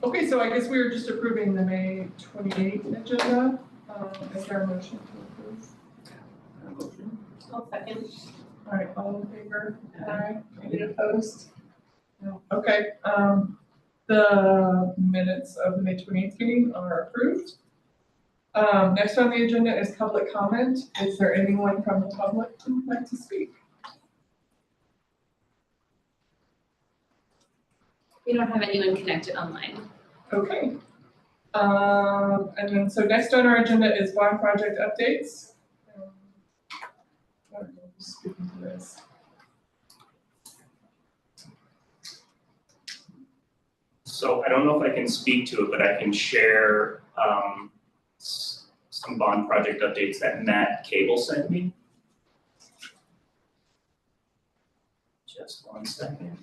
Okay, so I guess we were just approving the May 28th agenda. Is there a motion to approve? I'll second. All right, all in favor? Aye. Any opposed? No. Okay, the minutes of the May 28th meeting are approved. Next on the agenda is public comment. Is there anyone from the public who would like to speak? We don't have anyone connected online. Okay. And then, so next on our agenda is bond project updates. I don't know who's speaking to this. So I don't know if I can speak to it, but I can share some bond project updates that Matt Cable sent me. Just 1 second.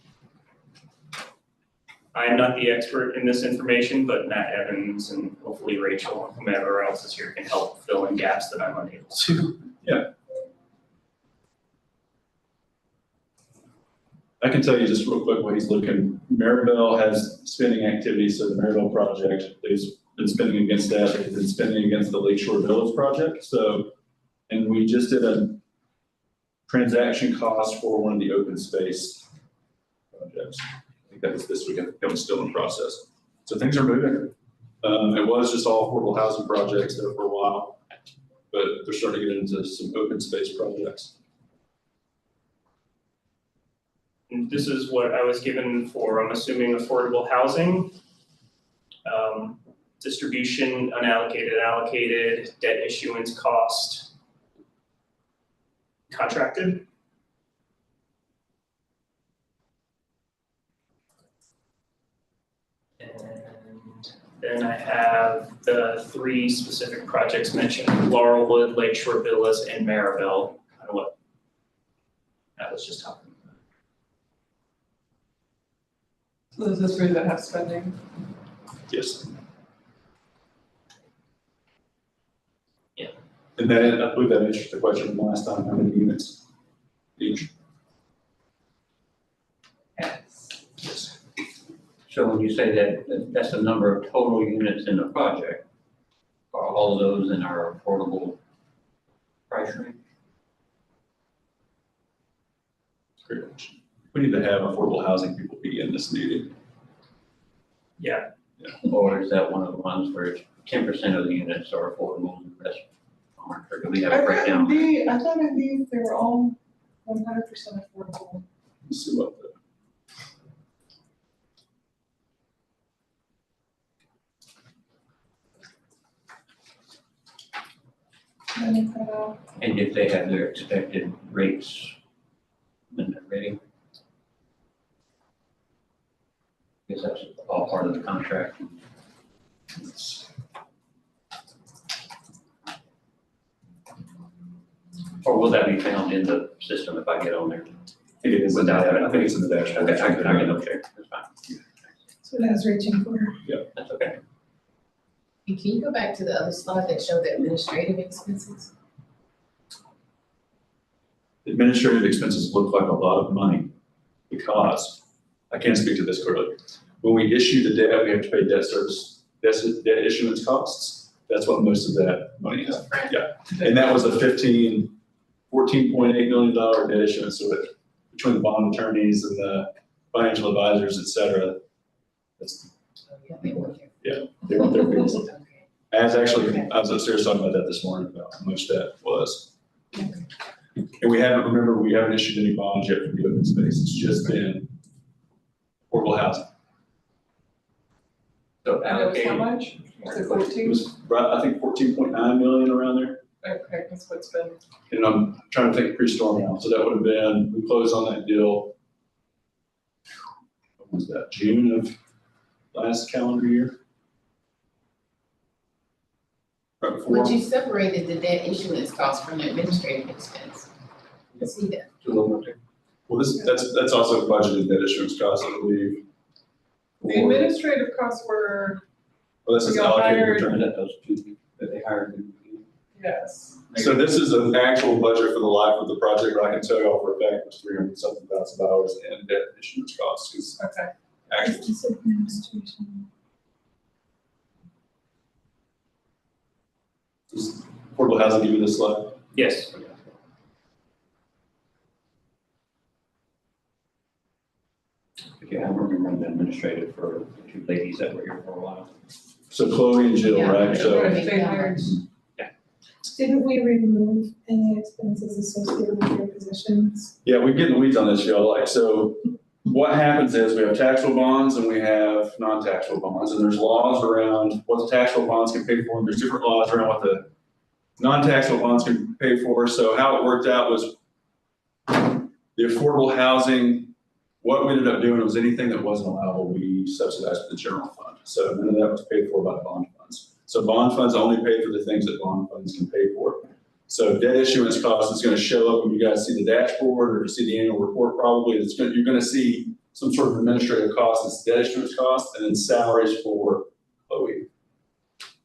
I'm not the expert in this information, but Matt Evans and hopefully Rachel and whomever else is here can help fill in gaps that I'm unable to. Yeah. I can tell you just real quick what he's looking. Maribel has spending activities, so the Maribel project, they've been spending against that. They've been spending against the Lakeshore Village project. So, and we just did a transaction cost for one of the open space projects. I think that was this weekend. That was still in process. So things are moving. It was just all affordable housing projects there for a while, but they're starting to get into some open space projects. And this is what I was given for, I'm assuming, affordable housing. Distribution, unallocated, allocated, debt issuance cost, contracted. And then I have the 3 specific projects mentioned: Laurelwood, Lakeshore Villas, and Maribel. I don't know what I was just talking about. So those are the 3 that have spending. Yes. Yeah. And then I believe that answers the question from last time, how many units each? Yes. Yes. So when you say that, that's the number of total units in the project, are all of those in our affordable price range? Great question. We need to have affordable housing people be in this meeting. Yeah. Or is that one of the ones where it's 10% of the units are affordable and the rest aren't? Or do we have a breakdown? I thought in these, they were all 100% affordable. Let's see what the. And if they have their expected rates when they're ready? Because that's all part of the contract. Or will that be found in the system if I get on there? It is. Without I think it's in the dashboard. Okay, I can look there, that's fine. So that's reaching for. That's okay. And can you go back to the other slide that showed the administrative expenses? Administrative expenses look like a lot of money because, I can't speak to this clearly. When we issue the debt, we have to pay debt service, debt issuance costs. That's what most of that money is. Yeah, and that was a $14.8 million debt issuance. So between the bond attorneys and the financial advisors, et cetera, that's, Yeah, they were there. yeah, they were there. Okay. I was upstairs talking about that this morning about how much that was. And we haven't issued any bonds yet for the open space. It's just been affordable housing. So And it was how allocated, much? Was it It 14? was, I think, 14.9 million around there. Okay, that's what's been. And I'm trying to think pre-storm now. So that would have been, we closed on that deal, what was that, June of last calendar year? Right before. But you separated the debt issuance cost from the administrative expense. You see that? Well, that's also budgeted debt issuance costs, I believe. The administrative costs were, Well, this is we allocated hired- return. those two that they hired. yes. So this is an actual budget for the life of the project, but I can tell you all for a fact it was $300,000 in debt issuance costs, because Okay. actual. Does affordable housing give you this slide? Yes. Okay, I remember the administrative for the two ladies that were here for a while. So Chloe and Jill, Yeah. right? So Right, they hired, Didn't we remove any expenses associated with your positions? yeah, we get in the weeds on this, y'all. Like, so what happens is we have taxable bonds and we have non-taxable bonds, and there's laws around what the taxable bonds can pay for, and there's different laws around what the non-taxable bonds can pay for. So how it worked out was the affordable housing, what we ended up doing was anything that wasn't allowable, we subsidized with the general fund. So none of that was paid for by bond funds. So bond funds only pay for the things that bond funds can pay for. So debt issuance cost is going to show up when you guys see the dashboard or you see the annual report probably. You're going to see some sort of administrative cost that's debt issuance cost, and then salaries for Chloe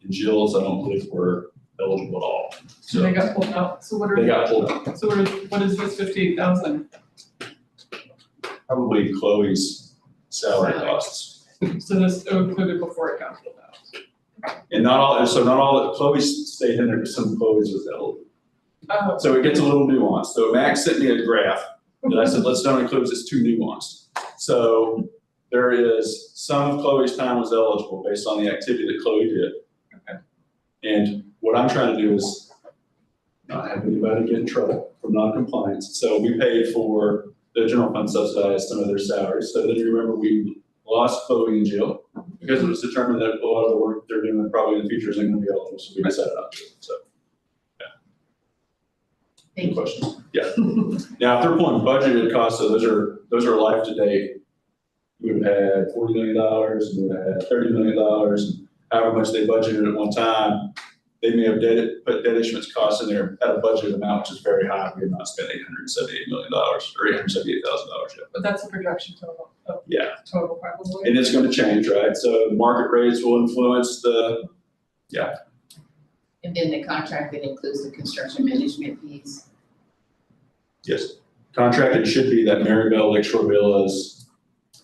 and Jill's, I don't believe were eligible at all. so they So got pulled out, so what they are, got pulled out. so what is this 58,000? Probably Chloe's salary costs. So this included before it got pulled out? And not all, Chloe's stayed in there, because some Chloe's was eligible. Oh, So it gets a little nuanced. So Max sent me a graph that I said, let's don't include this too nuanced. So there is, some of Chloe's time was eligible based on the activity that Chloe did. Okay. And what I'm trying to do is not have anybody get in trouble for non-compliance. So we paid for, the general fund subsidized some of their salaries. So then you remember we lost Chloe and Jill because it was determined that a lot of the work they're doing probably in the future isn't going to be eligible. So we decided not to. So. Thank you. Questions? Yeah. Now, if they're pulling budgeted costs, so those are life to date. We would have had $40 million, we would have had $30 million, however much they budgeted at one time. They may have put debt issuance costs in there at a budgeted amount, which is very high. We have not spent $878 million or $878,000 yet. but that's a projection total, Yeah, total probably. and it's going to change, right? So market rates will influence the, And then the contract that includes the construction management fees. yes, contracted should be that Maribel, Lakeshore Villas,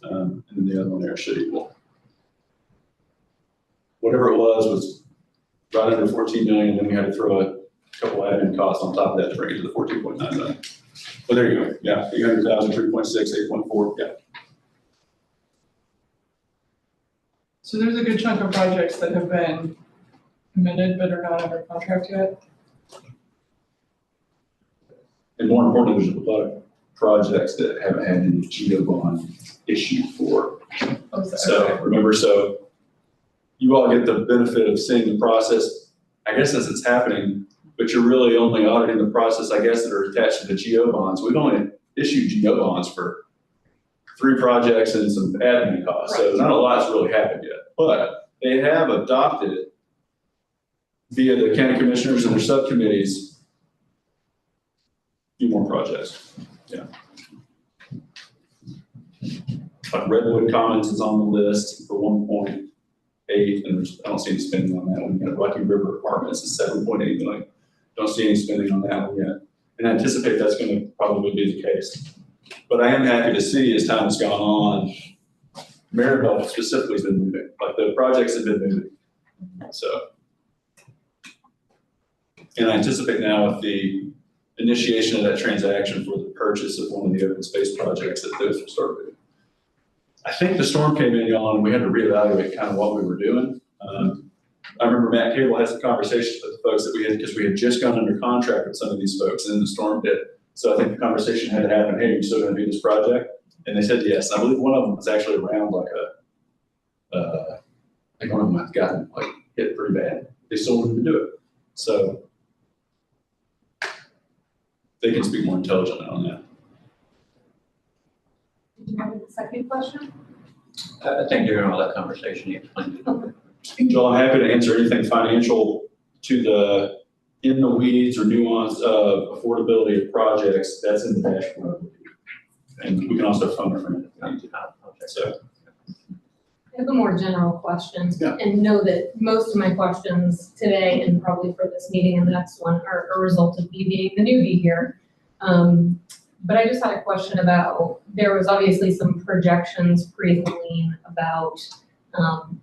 and then the other one there should equal. Whatever it was right under 14 million, then we had to throw a couple admin costs on top of that to bring it to the 14.9 million. But there you go, yeah, 800,000, 3.6, 8.4, yeah. So there's a good chunk of projects that have been committed but are not under contract yet. And more importantly, there's a lot of projects that haven't had any GO bond issued for. Oh, is that- So okay. remember, so you all get the benefit of seeing the process, I guess, as it's happening, but you're really only auditing the process, I guess, that are attached to the GO bonds. We've only issued GO bonds for 3 projects and some admin costs, so not a lot's really happened yet. But they have adopted via the county commissioners and their subcommittees a few more projects, yeah. Like Redwood Commons is on the list for 1.8, and I don't see any spending on that one yet. Rocky River Apartments is 7.8 million. Don't see any spending on that one yet. And I anticipate that's going to probably be the case. But I am happy to see as time has gone on, Maribel specifically has been moving, like the projects have been moving. So. And I anticipate now with the initiation of that transaction for the purchase of one of the open space projects that those will start moving. I think the storm came in, y'all, and we had to reevaluate kind of what we were doing. I remember Matt Cable had some conversations with the folks that we had, because we had just gone under contract with some of these folks, and then the storm hit. So I think the conversation had to happen, hey, are you still gonna do this project? And they said yes. I believe one of them was actually around like I think one of them had gotten like hit pretty bad. They still wanted to do it. So they can speak more intelligently on that. Did you have a second question? I think during all that conversation, you explained it. Joel, I'm happy to answer anything financial to the in the weeds or nuance of affordability of projects. That's in the dashboard. And we can also fund it from it. So, I have a more general question. Yeah. And know that most of my questions today and probably for this meeting and the next one are a result of me being the newbie here. But I just had a question about, there was obviously some projections pre-Helene about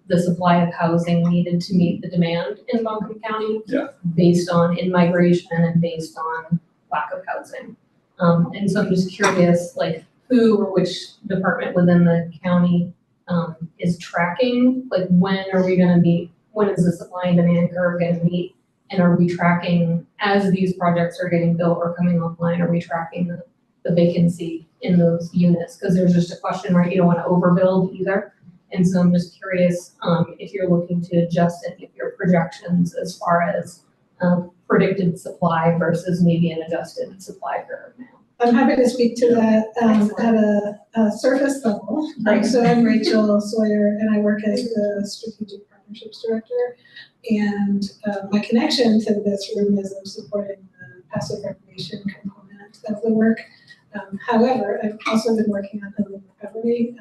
the supply of housing needed to meet the demand in Buncombe County. Yeah. Based on in-migration and based on lack of housing. And so I'm just curious, like, who or which department within the county is tracking, like, when are we gonna meet, when is the supply and demand curve gonna meet? And are we tracking, as these projects are getting built or coming online, are we tracking the vacancy in those units? Because there's just a question, right, you don't wanna overbuild either. And so I'm just curious if you're looking to adjust any of your projections as far as predicted supply versus maybe an adjusted supply curve now. I'm happy to speak to that at a surface level. So I'm Rachel Sawyer, and I work as the Strategic Partnerships Director. And my connection to this room is I'm supporting the passive recreation component of the work. However, I've also been working on the recovery.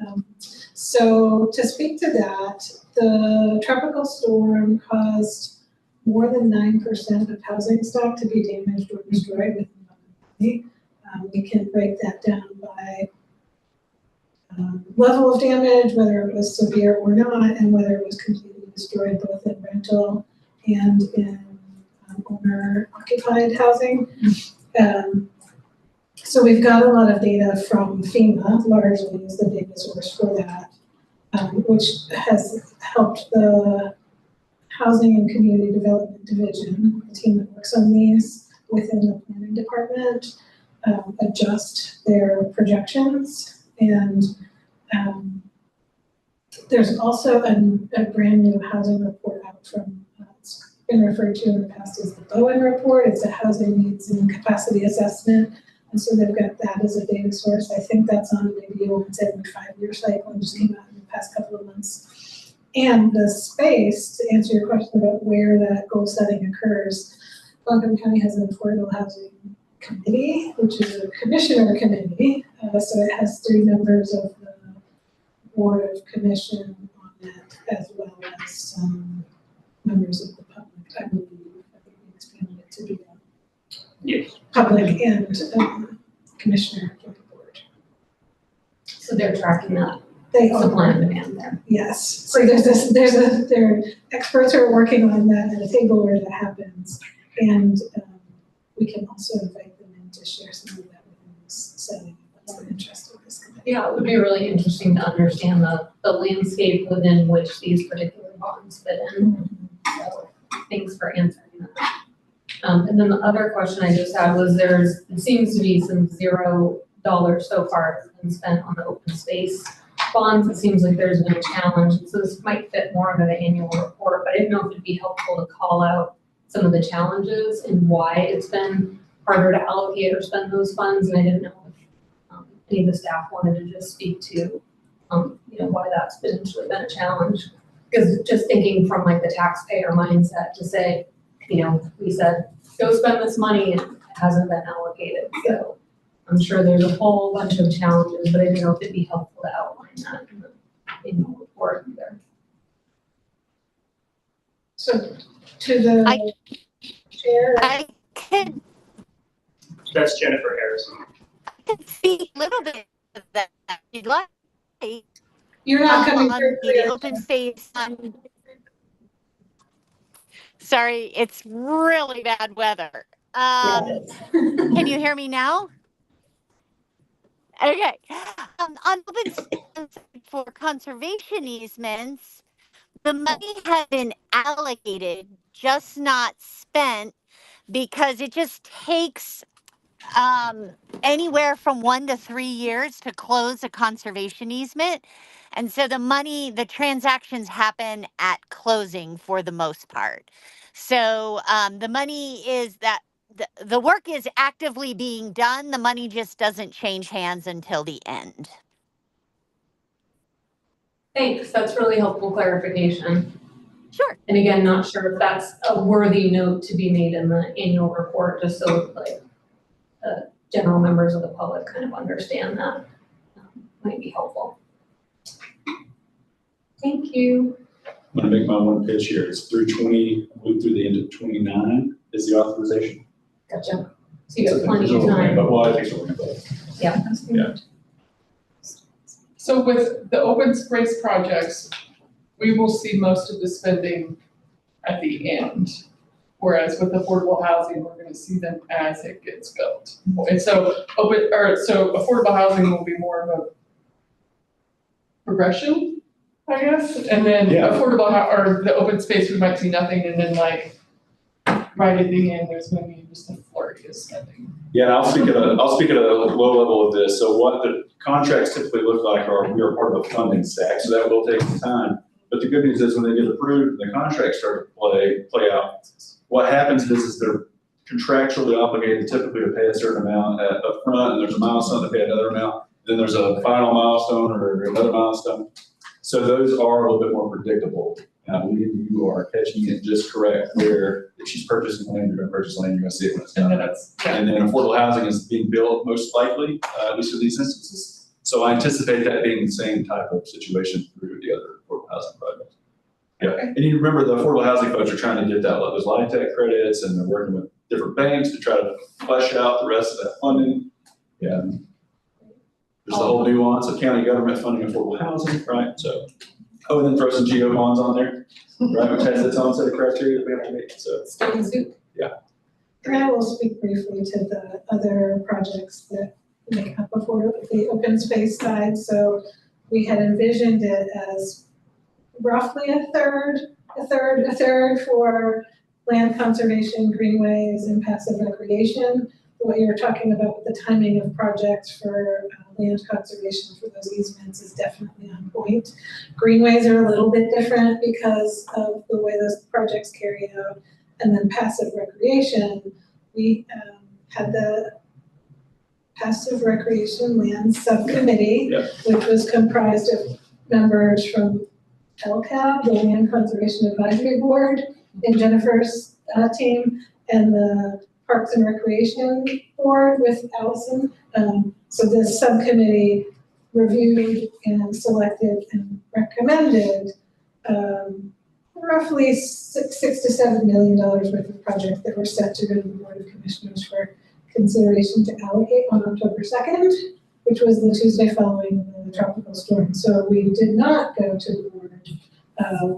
So to speak to that, the tropical storm caused more than 9% of housing stock to be damaged or destroyed within the county. We can break that down by level of damage, whether it was severe or not, and whether it was completely destroyed both in rental and in owner-occupied housing. So we've got a lot of data from FEMA, largely is the data source for that, which has helped the Housing and Community Development Division, the team that works on these within the planning department, adjust their projections. And there's also a brand new housing report out from, it's been referred to in the past as the Bowen report. It's a housing needs and capacity assessment. And so they've got that as a data source. I think that's on maybe a once every 5-year cycle and just came out in the past couple of months. And the space, to answer your question about where that goal setting occurs, Buncombe County has an affordable housing committee, which is a commissioner committee. So it has 3 members of the board of commission on it, as well as some members of the public, I believe. I think we expanded it to be Yes. public and commissioner of the board. So they're tracking that They supply are, and demand there. yes. So there are experts who are working on that at a table where that happens. And we can also invite them in to share some of that within this setting. That's of interest of this committee. Yeah, it would be really interesting to understand the landscape within which these particular bonds fit in. So thanks for answering that. And then the other question I just had was it seems to be some $0 so far that's been spent on the open space bonds. It seems like there's been a challenge. So this might fit more into the annual report, but I didn't know if it'd be helpful to call out some of the challenges and why it's been harder to allocate or spend those funds. And I didn't know if any of the staff wanted to just speak to, why that's potentially been a challenge. Because just thinking from like the taxpayer mindset to say, we said, go spend this money and it hasn't been allocated. So I'm sure there's a whole bunch of challenges, but I didn't know if it'd be helpful to outline that in the annual report either. So to the chair. I can That's Jennifer Harrison. see a little bit of that if you'd like. You're not coming On through the clear. open space. Sorry, it's really bad weather. Can you hear me now? Okay. On open space for conservation easements, the money had been allocated, just not spent, because it just takes anywhere from 1 to 3 years to close a conservation easement. And so the transactions happen at closing for the most part. So the money is that the work is actively being done. The money just doesn't change hands until the end. Thanks, that's really helpful clarification. Sure. And again, not sure if that's a worthy note to be made in the annual report, just so general members of the public kind of understand that might be helpful. Thank you. I'm gonna make my one pitch here. It's through move through the end of 29 is the authorization. Gotcha. So you have plenty of time. But well, I think so. Yeah. Yeah. So with the open space projects, we will see most of the spending at the end. Whereas with affordable housing, we're gonna see them as it gets built. And so so affordable housing will be more of a progression, I guess, and then Yeah. or the open space, we might see nothing, and then like, right at the end, there's gonna be just a flurry of spending. Yeah, and I'll speak at a low level of this. So what the contracts typically look like we are part of a funding stack, so that will take some time. But the good news is when they get approved, the contracts start to play out. What happens is they're contractually obligated typically to pay a certain amount up front, and there's a milestone to pay another amount. Then there's a final milestone or another milestone. So those are a little bit more predictable. And I believe you are catching it just correct where if she's purchasing land, you're gonna purchase land, you're gonna see it when it's And done. then it's, yeah. And then affordable housing is being built most likely, at least in these instances. So I anticipate that being the same type of situation through the other affordable housing projects. Yeah, and you remember the affordable housing folks are trying to get those line tech credits, and they're working with different banks to try to flesh out the rest of that funding. Yeah. There's the whole nuance of county government funding affordable housing, right? So, and then throw some GO bonds on there, right? Which has its own set of criteria that we have to meet, so. Stone soup. And I will speak briefly to the other projects that make up the open space side. So we had envisioned it as roughly a third for land conservation, greenways, and passive recreation. What you were talking about with the timing of projects for land conservation for those easements is definitely on point. Greenways are a little bit different because of the way those projects carry out. And then passive recreation, we had the passive recreation land subcommittee, Yeah. which was comprised of members from LCAB, the Land Conservation Advisory Board, and Jennifer's team, and the Parks and Recreation Board with Allison. So this subcommittee reviewed and selected and recommended roughly $6 to $7 million worth of projects that were set to go to the Board of Commissioners for consideration to allocate on October 2nd, which was the Tuesday following the tropical storm. So we did not go to the board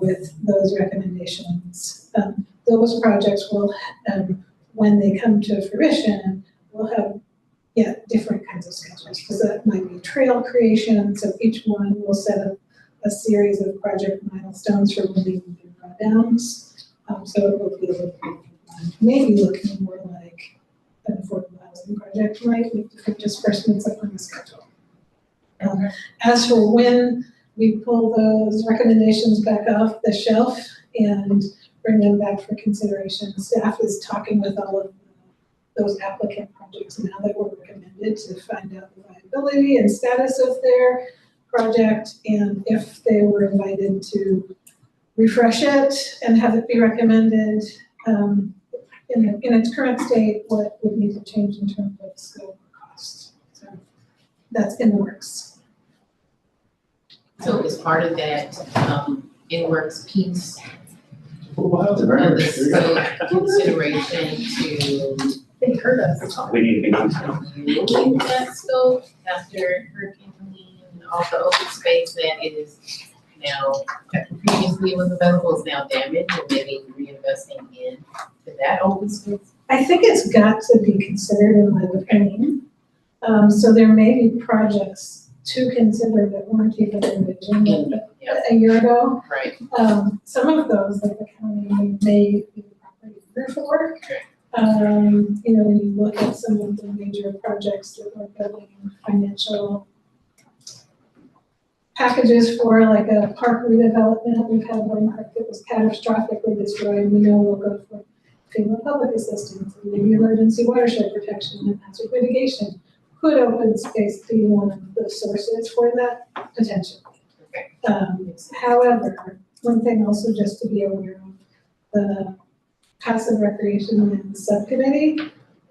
with those recommendations. Those projects will, when they come to fruition, will have different kinds of schedules, because that might be trail creation. So each one will set up a series of project milestones for when they will be drawdowns. So it will be a little bit, maybe looking more like an affordable housing project, right, with different disbursements up on the schedule. As for when we pull those recommendations back off the shelf and bring them back for consideration, staff is talking with all of those applicant projects now that were recommended to find out the viability and status of their project, and if they were invited to refresh it and have it be recommended in its current state, what would need to change in terms of scope or cost. So that's in the works. So as part of that, in-works piece Affordable housing, of right? the There you go. scope consideration to They heard us. We need to be. review that scope after Hurricane Helene and all the open space that is now, previously was available, is now damaged, and maybe reinvesting in to that open space. I think it's got to be considered in my opinion. So there may be projects to consider that weren't even envisioned Yeah, a year ago. right. Some of those that the county may be the property owner for. Okay. When you look at some of the major projects that we're building financial packages for, like a park redevelopment, we've had one park that was catastrophically destroyed, we know we'll go for FEMA public assistance, and maybe emergency watershed protection and hazard mitigation. Could open space be one of the sources for that? Potentially. Okay. However, one thing also just to be aware of, the passive recreation and subcommittee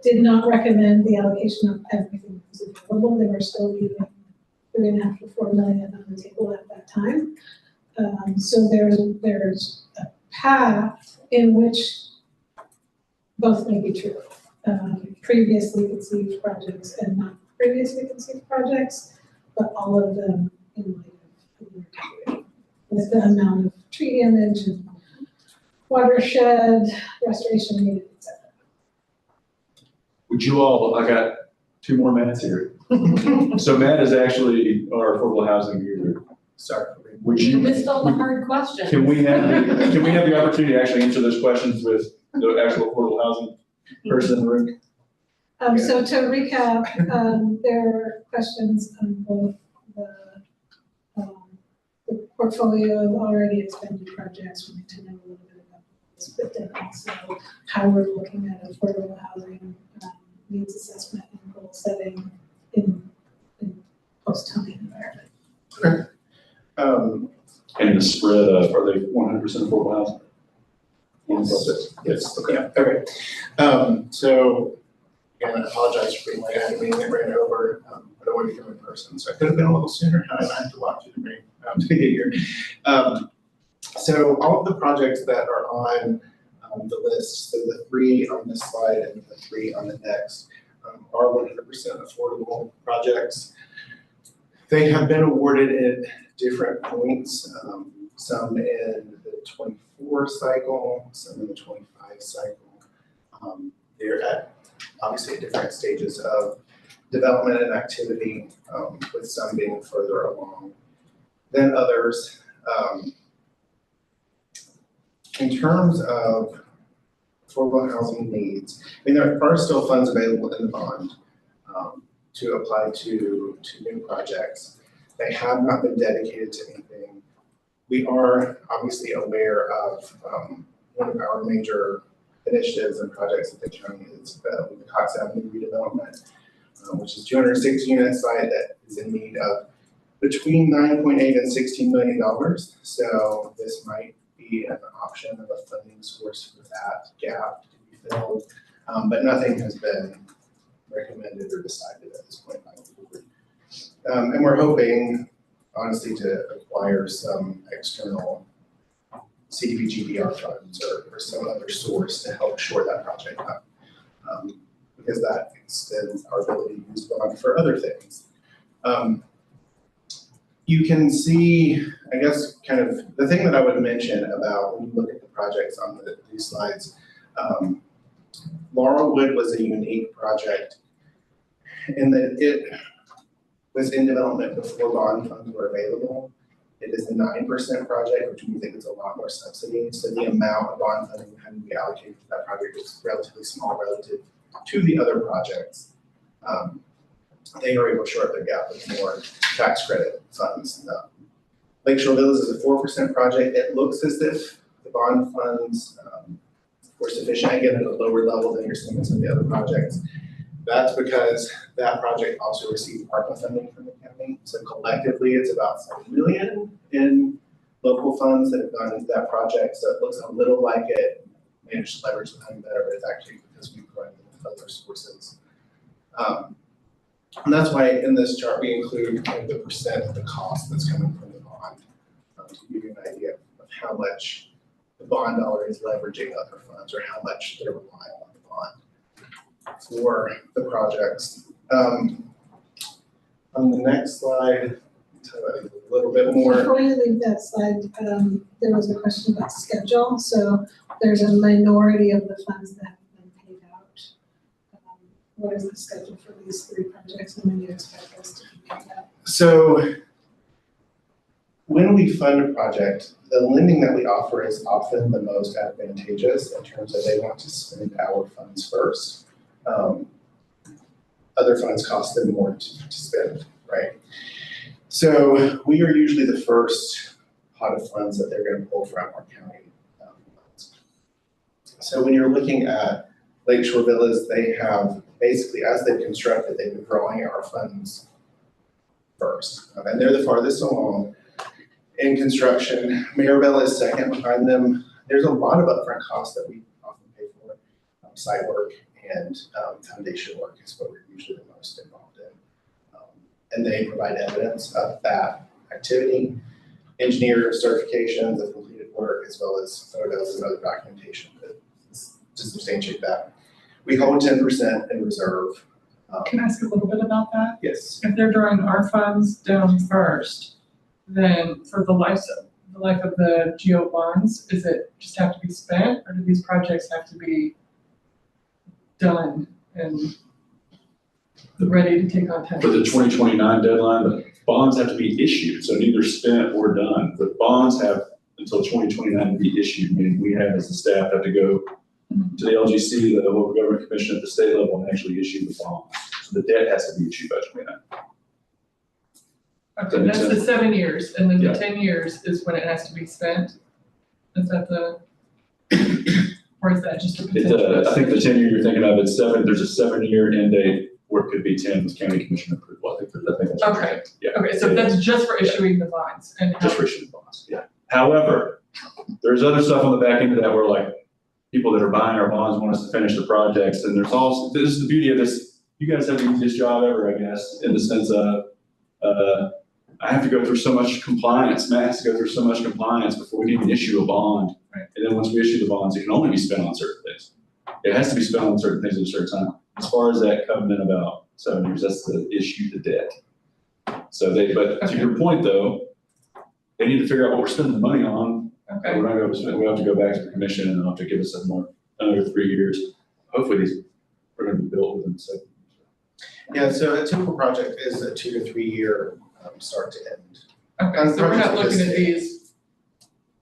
did not recommend the allocation of everything that was available. They were still leaving $3.5 to $4 million on the table at that time. So there's a path in which both may be true. Previously conceived projects and not previously conceived projects, but all of them in light of the recovery. With the amount of tree damage and watershed restoration needed, et cetera. Would you all, I got two more Matts here. So Matt is actually our affordable housing guru. Sorry. Would You you, missed all the hard questions. can we have the opportunity to actually answer those questions with the actual affordable housing person in the room? So to recap, there are questions on both the portfolio of already expended projects. We need to know a little bit about this, but then also how we're looking at affordable housing needs assessment and goal setting in post-Tony environment. And the spread of, are they 100% affordable housing? Yes, okay, okay. So, again, I apologize for being late, I had a meeting that ran over, but I wanted to come in person, so I could have been a little sooner, I had to walk through the ring to get here. So all of the projects that are on the list, so the 3 on this slide and the 3 on the next, are 100% affordable projects. They have been awarded at different points, some in the 24 cycle, some in the 25 cycle. They're at obviously at different stages of development and activity, with some being further along than others. In terms of affordable housing needs, I mean, there are still funds available in the bond to apply to new projects. They have not been dedicated to anything. We are obviously aware of one of our major initiatives and projects at the county is the Cox Avenue redevelopment, which is 260 unit site that is in need of between $9.8 and $16 million. So this might be an option of a funding source for that gap to be filled, but nothing has been recommended or decided at this point by the board. And we're hoping, honestly, to acquire some external CDBG-DR funds or some other source to help shore that project up, because that extends our ability to use bond for other things. You can see, I guess, kind of the thing that I would mention about when you look at the projects on these slides. Laurelwood was a unique project in that it was in development before bond funds were available. It is a 9% project, which we think is a lot more subsidy. So the amount of bond funding having to be allocated to that project is relatively small relative to the other projects. They are able to shore up their gap with more tax credit funds. Lakeshore Villas is a 4% project. It looks as if the bond funds were sufficient, again, at a lower level than you're seeing in some of the other projects. That's because that project also received ARPA funding from the county. So collectively, it's about $7 million in local funds that have gone into that project. So it looks a little like it managed to leverage the money better, but it's actually because we provided them with other sources. And that's why in this chart we include kind of the percent of the cost that's coming from the bond, to give you an idea of how much the bond dollar is leveraging other funds or how much they're relying on the bond for the projects. On the next slide, tell you a little bit more. Before you leave that slide, there was a question about schedule. So there's a minority of the funds that have been paid out. What is the schedule for these 3 projects and when do you expect us to be paid out? So when we fund a project, the lending that we offer is often the most advantageous in terms of they want to spend our funds first. Other funds cost them more to spend, right? So we are usually the first pot of funds that they're going to pull from our county funds. So when you're looking at Lakeshore Villas, they have basically, as they've constructed, they've been drawing our funds first. And they're the farthest along in construction. Maribel is second behind them. There's a lot of upfront costs that we often pay for. Site work and foundation work is what we're usually the most involved in. And they provide evidence of that activity, engineer certifications of completed work, as well as photos and other documentation to substantiate that. We hold 10% in reserve Can I ask a little bit about that? Yes, If they're drawing our funds down first, then for the life of the GO bonds, is it just have to be spent, or do these projects have to be done and ready to take on For the tenants? 2029 deadline, the bonds have to be issued, so neither spent or done. But bonds have until 2029 to be issued, meaning we have, as the staff, have to go to the LGC, the local government commission at the state level, and actually issue the bond. So the debt has to be issued by 29. Okay, that's the 7 years, and then the Yeah. 10 years is when it has to be spent? Is that the, or is that just a It's potential? I think the 10-year you're thinking of, it's 7, there's a 7-year end date where it could be 10 with county commission approval. I think that's Okay. correct. Yeah. Okay, so that's just for issuing the bonds, and Just for issuing bonds, yeah. However, there's other stuff on the back end of that where like people that are buying our bonds want us to finish the projects, and there's also, this is the beauty of this, you guys have the easiest job ever, I guess, in the sense of, I have to go through so much compliance, Matt has to go through so much compliance before we can even issue a bond. Right. And then once we issue the bonds, it can only be spent on certain things. It has to be spent on certain things at a certain time. As far as that covenant about 7 years, that's the issue, the debt. So but to your point though, they need to figure out what we're spending the money on. Okay, We're not going to spend, we'll have to go back to the commission and they'll have to give us another 3 years. Hopefully these are going to be built within 7 years. yeah, so a typical project is a 2 to 3 year start to end. okay, so we're not Projects looking of at this- these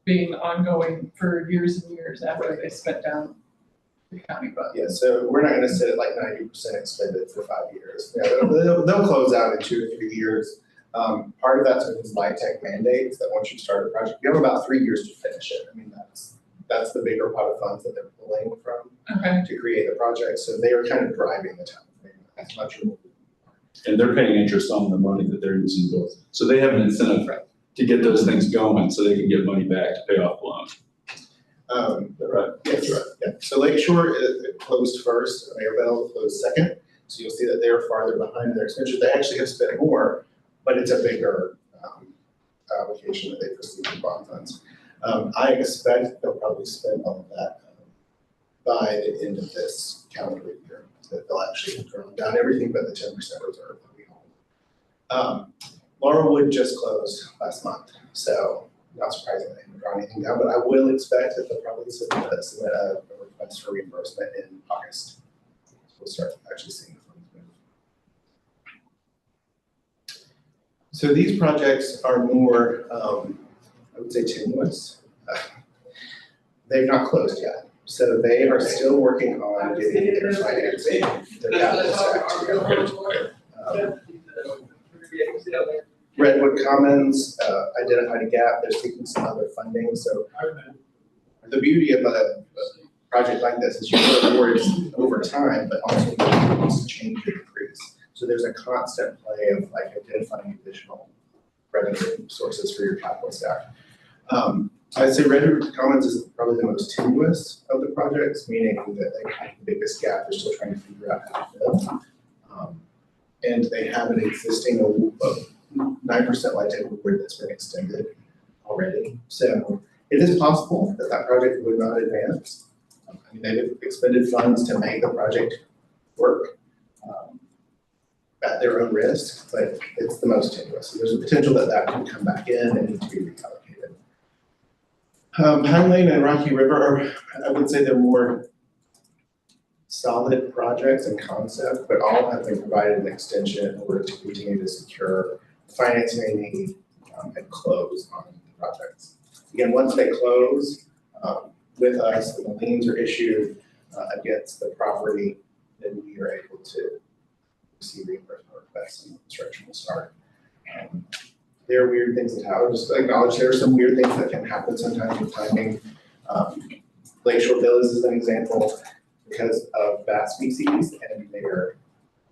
being ongoing for years and years after they spent down the county budget. Yeah, so we're not gonna sit at like 90% expended for 5 years. Yeah, they'll close out in 2 to 3 years. Part of that's because light tech mandates that once you start a project, you have about 3 years to finish it. I mean, that's the bigger pot of funds that they're pulling from Okay, to create the project. So they are kind of driving the time frame as much as. And they're paying interest on the money that they're using both. So they have an incentive to get those things going so they can get money back to pay off the loan. Is that right? Yes, That's right. yeah. So Lakeshore it closed first, Maribel closed second. So you'll see that they're farther behind in their expenditures. They actually have spent more, but it's a bigger application that they received in bond funds. I expect they'll probably spend all of that by the end of this calendar year. That they'll actually have drawn down everything but the 10% reserve that we hold. Laurelwood just closed last month, so not surprising they haven't drawn anything down, but I will expect that they'll probably submit a request for reimbursement in August. We'll start actually seeing the funds move. So these projects are more, I would say tenuous. They've not closed yet. So they are still working on getting their financing, their capital stack together. Redwood Commons identified a gap, they're seeking some other funding, so the beauty of a project like this is you work towards over time, but also you wants to change and increase. So there's a constant play of like identifying additional revenue sources for your capital stack. I'd say Redwood Commons is probably the most tenuous of the projects, meaning that they have the biggest gap, they're still trying to figure out how to fill. And they have an existing 9% light tech award that's been extended already. So it is possible that that project would not advance. I mean, they've expended funds to make the project work at their own risk, but it's the most tenuous. So there's a potential that that could come back in and need to be reallocated. Pine Lane and Rocky River are, I would say they're more solid projects and concept, but all have been provided an extension in order to continue to secure the financing they need and close on the projects. Again, once they close with us, and the liens are issued against the property, then we are able to receive reimbursement requests and construction will start. There are weird things that happen. Just acknowledge there are some weird things that can happen sometimes with timing. Lakeshore Villas is an example. Because of bat species and their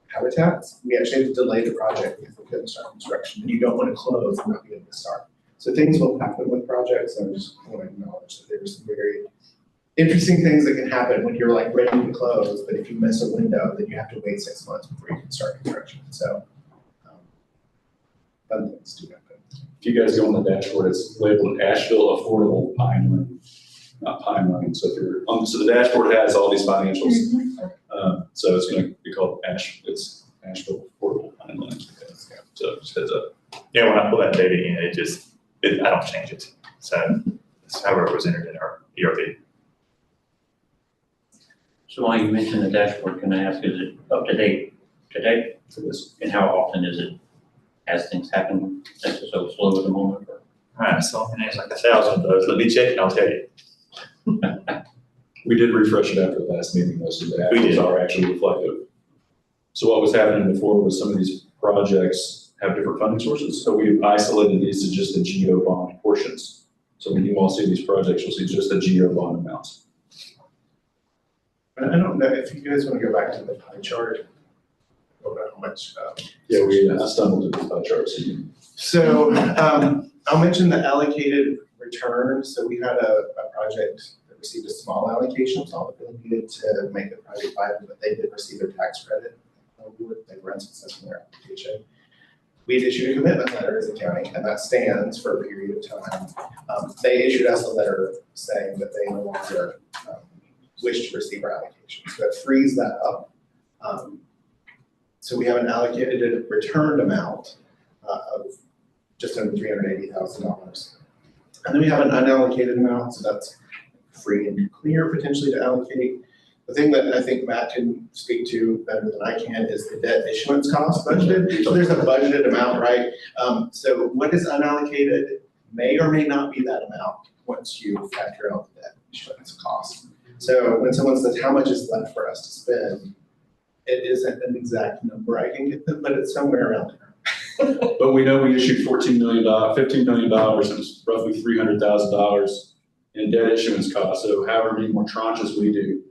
habitats, we actually have to delay the project because we couldn't start construction. And you don't want to close and not be able to start. So things will happen with projects, and I just want to acknowledge that there's some very interesting things that can happen when you're like ready to close, but if you miss a window, then you have to wait 6 months before you can start construction. So fun things do happen. If you guys go on the dashboard, it's labeled Asheville Affordable Pine Lane, not Pine Lane. So if you're so the dashboard has all these financials. So it's going to be called it's Yeah, when I pull that data in, I don't change it. So it's however it was entered in our ERP. So while you mentioned the dashboard, can I ask, is it up to date today? For this. And how often is it, as things happen, since it's so slow at the moment? Or- All right, so there's like 1,000 of those. Let me check and I'll tell you. We did refresh it after the last meeting, though, so the We did. actuals are actually reflective. So what was happening before was some of these projects have different funding sources, so we've isolated these to just the GO bond portions. So when you all see these projects, you'll see just the GO bond amounts. And I don't know if you guys want to go back to the pie chart. About how much, Yeah, we stumbled into the pie charts. So, I'll mention the allocated return. So we had a project that received a small allocation, so all that they needed to make the project viable, but they did receive their tax credit. They were unsuccessful in their application. We had issued a commitment letter as a county, and that stands for a period of time. They issued us a letter saying that they no longer wish to receive our allocation. So that frees that up. So we have an allocated returned amount of just under $380,000. And then we have an unallocated amount, so that's free and clear potentially to allocate. The thing that I think Matt can speak to better than I can is the debt issuance cost budgeted. So there's a budgeted amount, right? So what is unallocated may or may not be that amount once you factor out the debt issuance cost. So when someone says, how much is left for us to spend? It isn't an exact number I can get them, but it's somewhere around there. But we know we issued $15 million, and it's roughly $300,000 in debt issuance costs. So however many more tranches we do,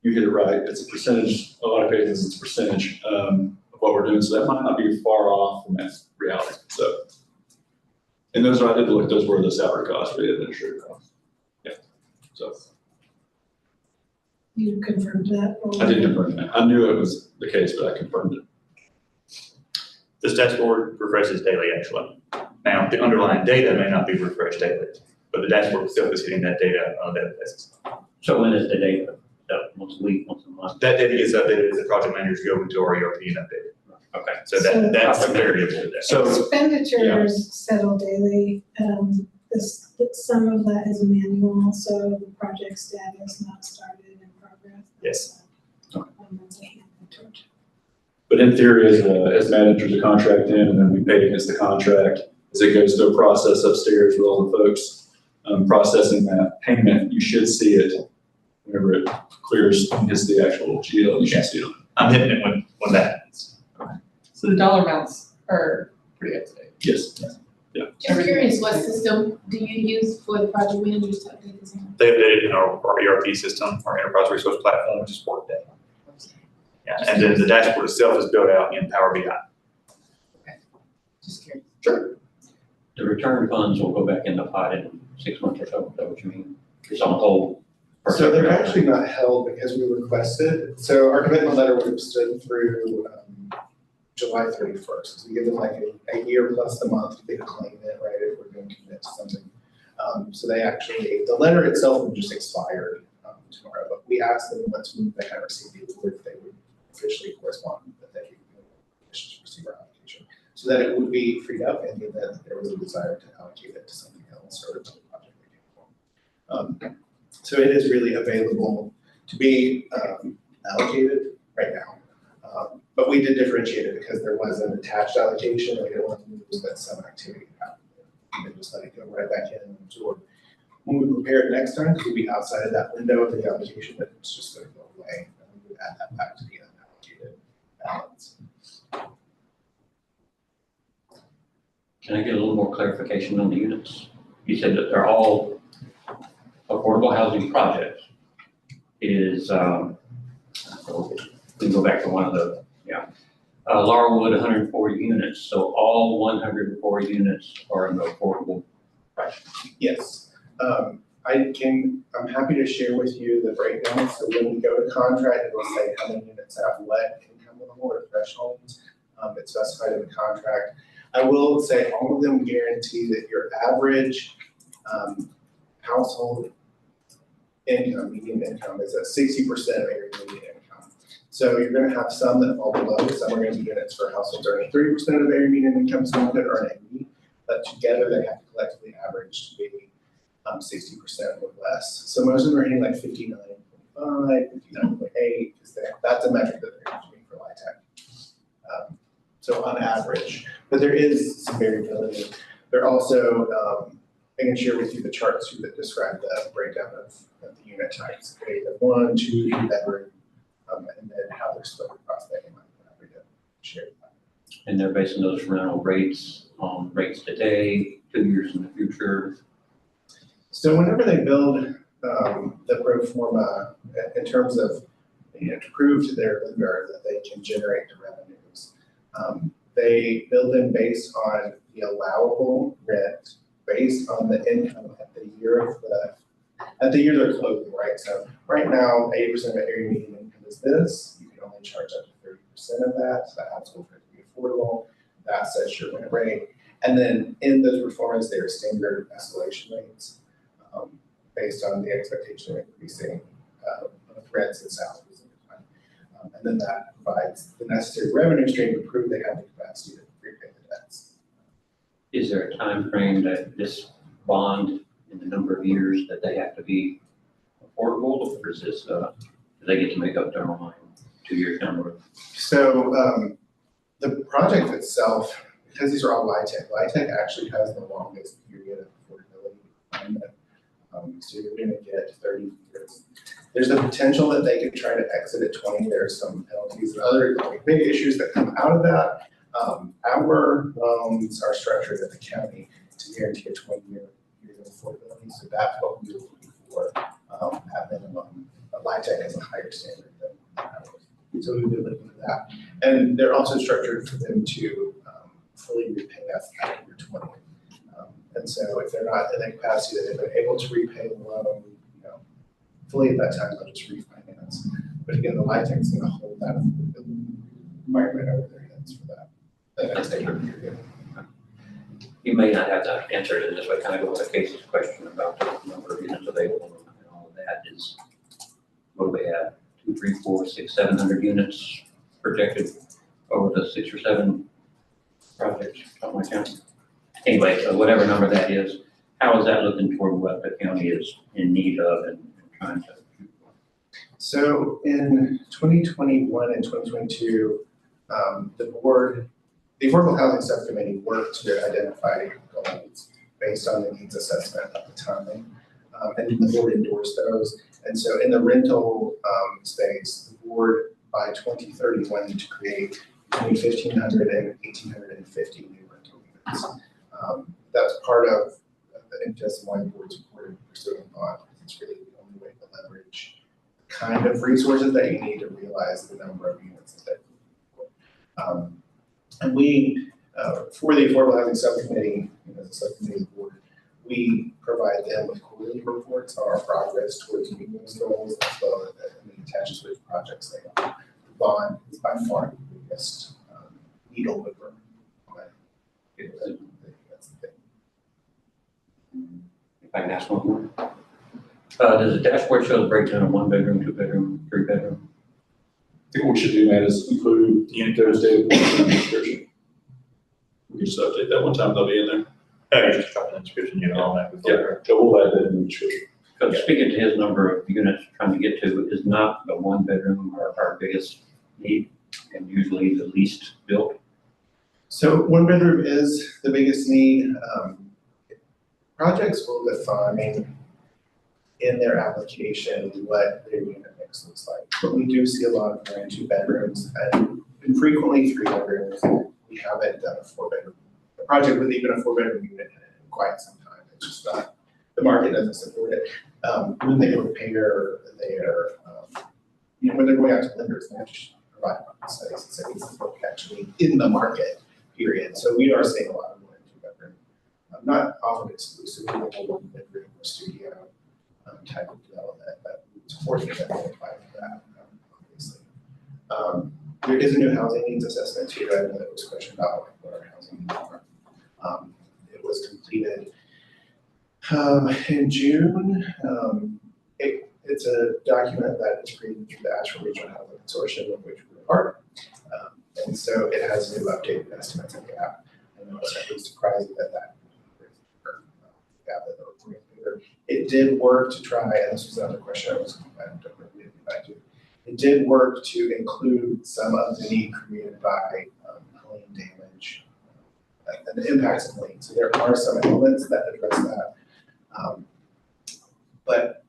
you hit it right. It's a percentage, a lot of cases it's a percentage of what we're doing. So that might not be far off from that reality. So, and those are, I did look, those were the salary costs, the administrative costs. Yeah, so. You confirmed that? or- I did confirm that. I knew it was the case, but I confirmed it. This dashboard refreshes daily, actually. Now, the underlying data may not be refreshed daily, but the dashboard itself is hitting that data on a daily basis. So when is the data? Once a week, once a month? That data gets updated as the project managers go into our ERP and update it. Okay. So that's the variable there. So, Expenditures settle daily. Some of that is manual, so the project status not started in progress. Yes. That's a hand torch. but in theory, as Matt enters the contract in, and then we pay against the contract, as it goes through a process upstairs with all the folks processing that payment, you should see it whenever it clears and hits the actual GL, you should see it. I'm hitting it when that happens. So the dollar amounts are pretty up to date. Yes. Just curious, what system do you use for the project managers to update this? They updated in our ERP system, our enterprise resource platform, which is Workday. Yeah, and then the dashboard itself is built out in Power BI. Just curious. Sure. The return funds will go back in the pot in 6 months or so, is that what you mean? It's on hold. So they're actually not held because we requested, so our commitment letter would have stood through July 31st. So we give them like a year plus the month to claim it, right, if we're going to commit to something. So they actually, the letter itself would just expired tomorrow, but we asked them once they had received the award, if they would officially correspond that they could receive our application. So that it would be freed up in the event that there was a desire to allocate it to something else or another project that came along. So it is really available to be allocated right now. But we did differentiate it because there was an attached allocation. We didn't want to lose that some activity happened. We can just let it go right back in and absorb. When we prepare it next time, we'll be outside of that window of the allocation, but it's just going to go away. And we would add that back to the unallocated balance. Can I get a little more clarification on the units? You said that they're all affordable housing projects. Is, we can go back to one of the, Laurelwood, 140 units. So all 104 units are in the affordable price. Yes. I'm happy to share with you the breakdown. So when we go to contract, it will say how many units have lead income level or thresholds. It's specified in the contract. I will say all of them guarantee that your average household income, median income, is at 60% of your median income. So you're gonna have some that fall below, some are gonna be units for households earning 30% of area median income, some could earn 80, but together they have to collectively average to be 60% or less. So most of them are hitting like 59.5, 59.8, that's a metric that they're using for LIHTC. So on average, but there is some variability. They're also, I can share with you the charts that describe the breakdown of the unit types. Okay, the 1, 2, 3 bedroom, and then how they're split across that. I'm happy to share that. And they're basing those rental rates on rates today, 2 years in the future. So whenever they build the pro forma in terms of, to prove to their lender that they can generate the revenues, they build them based on the allowable rent, based on the income at the year they're closing, right? So right now, 80% of area median income is this. You can only charge up to 30% of that. So that household for it to be affordable. That sets your rent rate. And then in those reforms, there are standard escalation rates based on the expectation of increasing rents and salaries. And then that provides the necessary revenue stream to prove they have the capacity to repay the debts. Is there a time frame that this bond in the number of years that they have to be affordable, or is this, do they get to make up their mind 2 years down the road? So the project itself, because these are all LIHTC actually has the longest period of affordability behind it. So you're going to get 30 years. There's the potential that they could try to exit at 20. There's some penalties and other big issues that come out of that. Our loans are structured at the county to guarantee a 20-year period of affordability. So that's what we're looking for at minimum. LIHTC has a higher standard than ours. So we've been looking for that. And they're also structured for them to fully repay us at year 20. And so if they're not in the capacity that they've been able to repay the loan, fully at that time, they'll just refinance. But again, the LIHTC is going to hold that affordability environment over their heads for that next 8 year period. You may not have to answer it in this way, kind of go with Casey's question about the number of units available and all of that is, what do we have? 2, 3, 4, 6, 700 units projected over the 6 or 7 projects, something like that. Anyway, so whatever number that is, how is that looking toward what the county is in need of and trying to? So in 2021 and 2022, the Affordable Housing Subcommittee worked to identify goals based on the needs assessment at the time, and the board endorsed those. And so in the rental space, the board by 2030 wanted to create between 1,500 and 1,850 new rental units. That's part of the impetus and why the board supported pursuing a bond. It's really the only way to leverage the kind of resources that you need to realize the number of units that and we, for the Affordable Housing Subcommittee, as a subcommittee of the board, we provide them with quarterly reports on our progress towards meeting those goals, as well as the attaches which projects they are. The bond is by far the biggest needle mover. That's the thing. If I can ask one more. Does the dashboard show the breakdown of 1 bedroom, 2 bedroom, 3 bedroom? I think what we should do, Matt, is include those data points in the description. We can just update that one time, they'll be in there. Oh, you just drop in the description, on that before. Yeah, so we'll add that in the description. Because speaking to his number of units trying to get to is not the 1 bedroom our biggest need and usually the least built. So 1 bedroom is the biggest need. Projects will define in their application what their unit mix looks like. But we do see a lot of 1 and 2 bedrooms and frequently 3 bedrooms. We haven't done a 4 bedroom project with even a 4 bedroom unit in quite some time. It's just not, the market doesn't support it. When they repair their, when they're going out to lenders, they have to provide market studies and say this is what's actually in the market, period. So we are seeing a lot of 1 and 2 bedroom. Not often exclusively a 1 bedroom or studio type of development, but supporting that qualify for that, obviously. There is a new housing needs assessment too. I know that was a question about what our housing needs are. It was completed in June. it's a document that is created through the Asheville Regional Housing Consortium, of which we're a part. And so it has new updated estimates of gap. I know it's not really surprising that gap that we're bigger. It did work to try, and this was another question I don't really get back to. It did work to include some of the need created by Helene damage and the impacts of Helene. So there are some elements that address that, but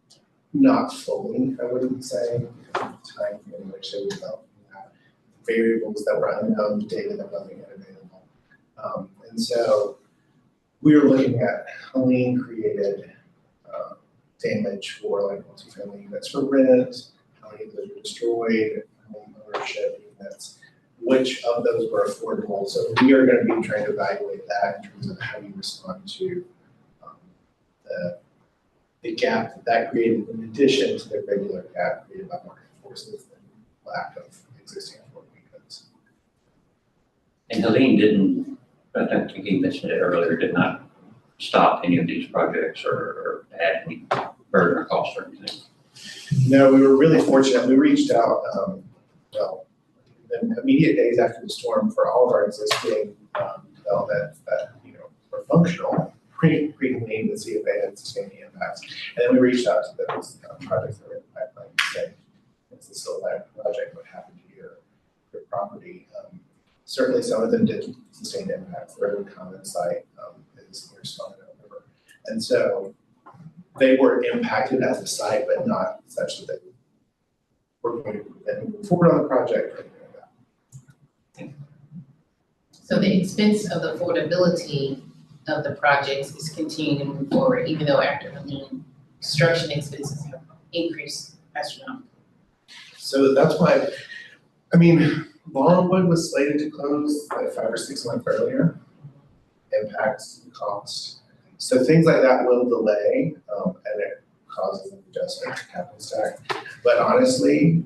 not fully, I wouldn't say. Time in which they developed that, variables that were unknown, data that wasn't yet available. And so we were looking at Helene created damage for like multifamily units for rent, how many of those were destroyed, home ownership units, which of those were affordable. So we are going to be trying to evaluate that in terms of how you respond to the gap that created in addition to the regular gap created by market forces and lack of existing affordable units. And Helene didn't, I think he mentioned it earlier, did not stop any of these projects or add any burden or cost or anything. No, we were really fortunate. We reached out, the immediate days after the storm for all of our existing developments that, were functional, pre-Helene to see if they had sustained any impacts. And then we reached out to those projects that were in the pipeline to say, it's a still live project, what happened to your property? Certainly some of them did sustain impacts. The Redwood Commons site is near Stonewall River. And so they were impacted as a site, but not such that they were going to move forward on the project or anything like that. So the expense of the affordability of the projects is continuing to move forward, even though after Helene, construction expenses have increased astronomically. So that's why, Laurelwood was slated to close like 5 or 6 months earlier. Impacts and costs. So things like that will delay, and it causes an adjustment to capital stack. But honestly,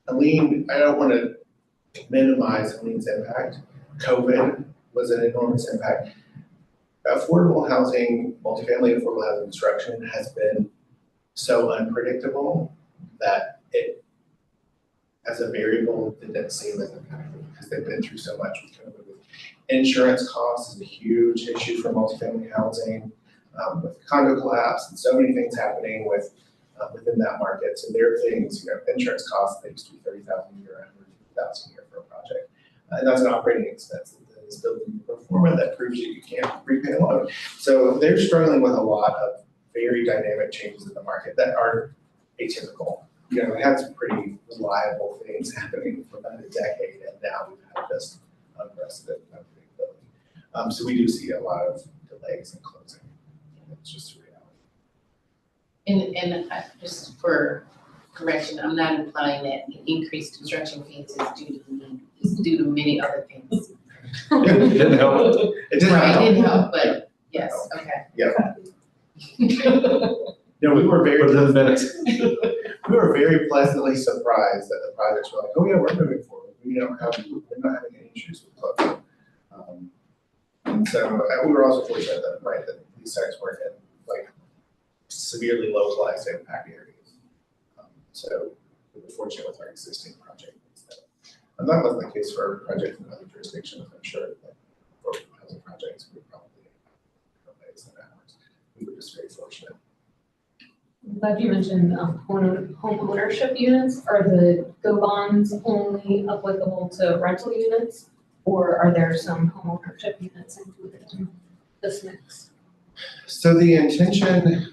Helene, I don't want to minimize Helene's impact. COVID was an enormous impact. Affordable housing, multifamily affordable housing construction has been so unpredictable that it, as a variable, didn't seem as impactful because they've been through so much with COVID. Insurance costs is a huge issue for multifamily housing, with condo collapse and so many things happening within that market. So there are things, insurance costs that used to be $30,000 a year, $150,000 a year for a project, and that's an operating expense that is built into the performance that proves you can't repay a loan. So they're struggling with a lot of very dynamic changes in the market that are atypical. We had some pretty reliable things happening for about a decade, and now we've had just unprecedented unpredictability. So we do see a lot of delays in closing. It's just a reality. And just for correction, I'm not implying that the increased construction fees is due to Helene, it's due to many other things. It didn't help. It didn't Right, help. it didn't help, but yes, okay. No, we were very, But then minutes. we were very pleasantly surprised that the projects were like, oh yeah, we're moving forward. We're not having any issues with closing. And so we were also fortunate that these sites weren't in like severely localized impact areas. So we were fortunate with our existing project. And that wasn't the case for projects in other jurisdictions. I'm sure that for housing projects, we probably ways than ours. We were just very fortunate. I'm glad you mentioned home ownership units. Are the GO bonds only applicable to rental units, or are there some home ownership units included in this mix? So the intention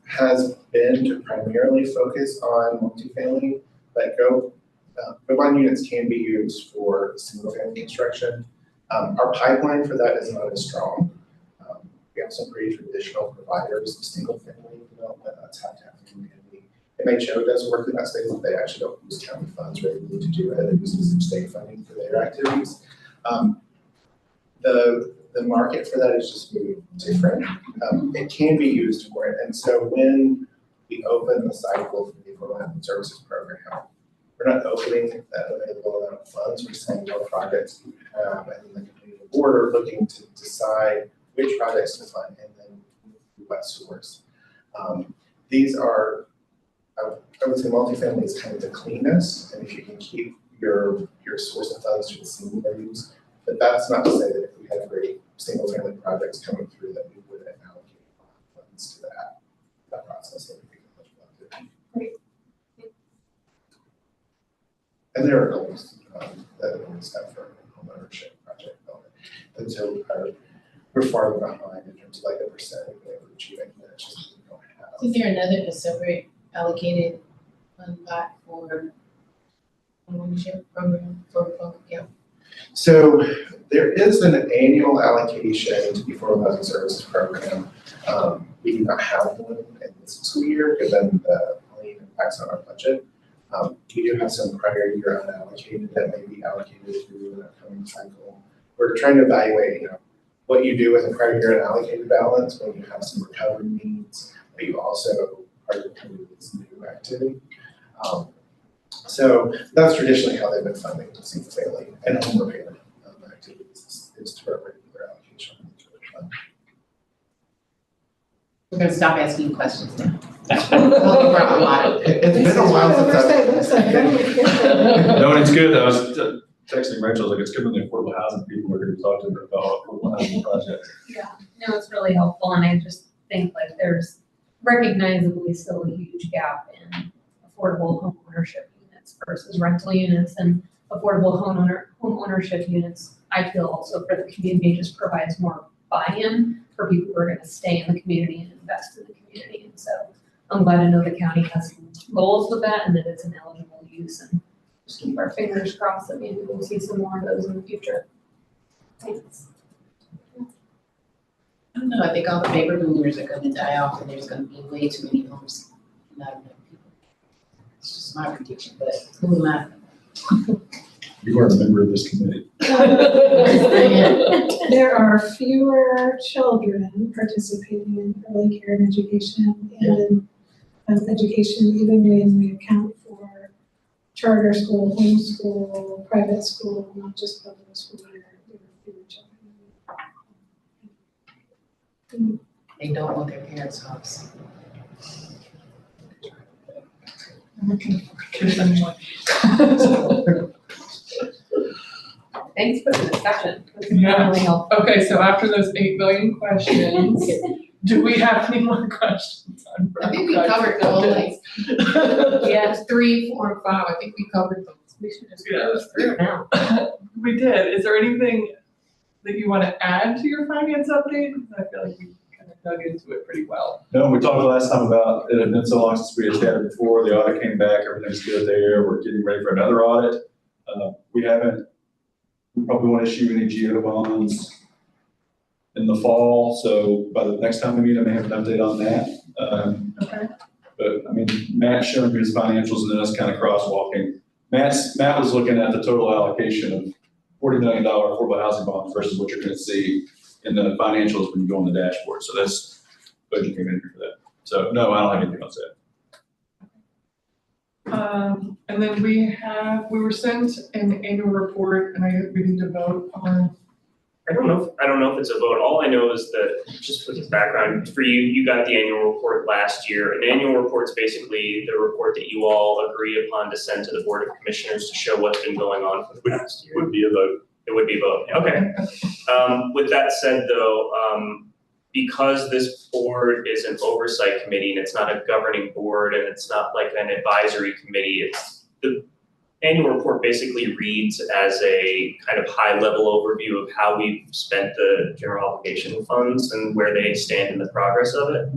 has been to primarily focus on multifamily, but GO bond units can be used for single family construction. Our pipeline for that is not as strong. We have some pretty traditional providers of single family development. That's how community. MHO does work in that space, but they actually don't use county funds regularly to do it. They use some state funding for their activities. The market for that is just very different. It can be used for it. And so when we open the cycle for the Affordable Housing Services Program, we're not opening that available amount of funds. We're saying what projects you have, and then the community board are looking to decide which projects to fund and then what source. these are, I would say multifamily is kind of the cleanest, and if you can keep your source of funds to the single use, but that's not to say that if we had great single family projects coming through that we wouldn't allocate funds to that process. That would be much more Great. And there are goals that we set for homeownership project development. And so we're farther behind in terms of like the percentage that we're achieving, that just we don't have. Is there a separate allocated fund pot for ownership program for public health? So there is an annual allocation to the Affordable Housing Services Program. We do not have one in this school year, given the only impacts on our budget. We do have some prior year unallocated that may be allocated through an upcoming cycle. We're trying to evaluate, what you do with a prior year unallocated balance when you have some recovery needs, but you also are doing this new activity. So that's traditionally how they've been funding single family and home repair activities is through a regular allocation. We're gonna stop asking questions now. It's been a while since Oversight looks like that. No, and it's good. I was texting Rachel, I was like, it's good when the affordable housing people were here to talk to her about affordable housing projects. Yeah, no, it's really helpful, and I just think like there's recognizably still a huge gap in affordable home ownership units versus rental units, and affordable home ownership units, I feel also for the community just provides more buy-in for people who are gonna stay in the community and invest in the community, and so I'm glad to know the county has some goals with that and that it's an eligible use, and just keep our fingers crossed that maybe we'll see some more of those in the future. Thanks. I don't know, I think all the baby boomers are gonna die off and there's gonna be way too many homes, not enough people. It's just my prediction, but who am I? You are a member of this committee. There are fewer children participating in early care and education and education, even when we account for charter school, homeschool, private school, not just public school. There are fewer children. They don't want their parents' house. Thanks for the discussion. This is Yeah. really helpful. Okay, so after those 8 billion questions, do we have any more questions on? I think we covered the whole like, Yeah, 3, 4, and 5, I think we covered those. we should just Yeah. close through now. We did. Is there anything that you want to add to your finance update? I feel like we kind of dug into it pretty well. No, we talked last time about, it had been so long since we had chatted before, the audit came back, everything's good there, we're getting ready for another audit. We probably won't issue any GO bonds in the fall, so by the next time we meet, I may have an update on that. Okay. But I mean, Matt's showing me his financials and then us kind of crosswalking. Matt was looking at the total allocation of $40 million affordable housing bonds versus what you're gonna see in the financials when you go on the dashboard. So that's budget came in here for that. So no, I don't have anything else to add. And then we were sent an annual report and we need to vote on. I don't know if it's a vote. All I know is that, just for the background, for you, you got the annual report last year. An annual report's basically the report that you all agree upon to send to the Board of Commissioners to show what's been going on for the past year. Would be a vote. It would be a vote, okay. With that said though, because this board is an oversight committee and it's not a governing board and it's not like an advisory committee, the annual report basically reads as a kind of high level overview of how we've spent the general obligation funds and where they stand in the progress of it.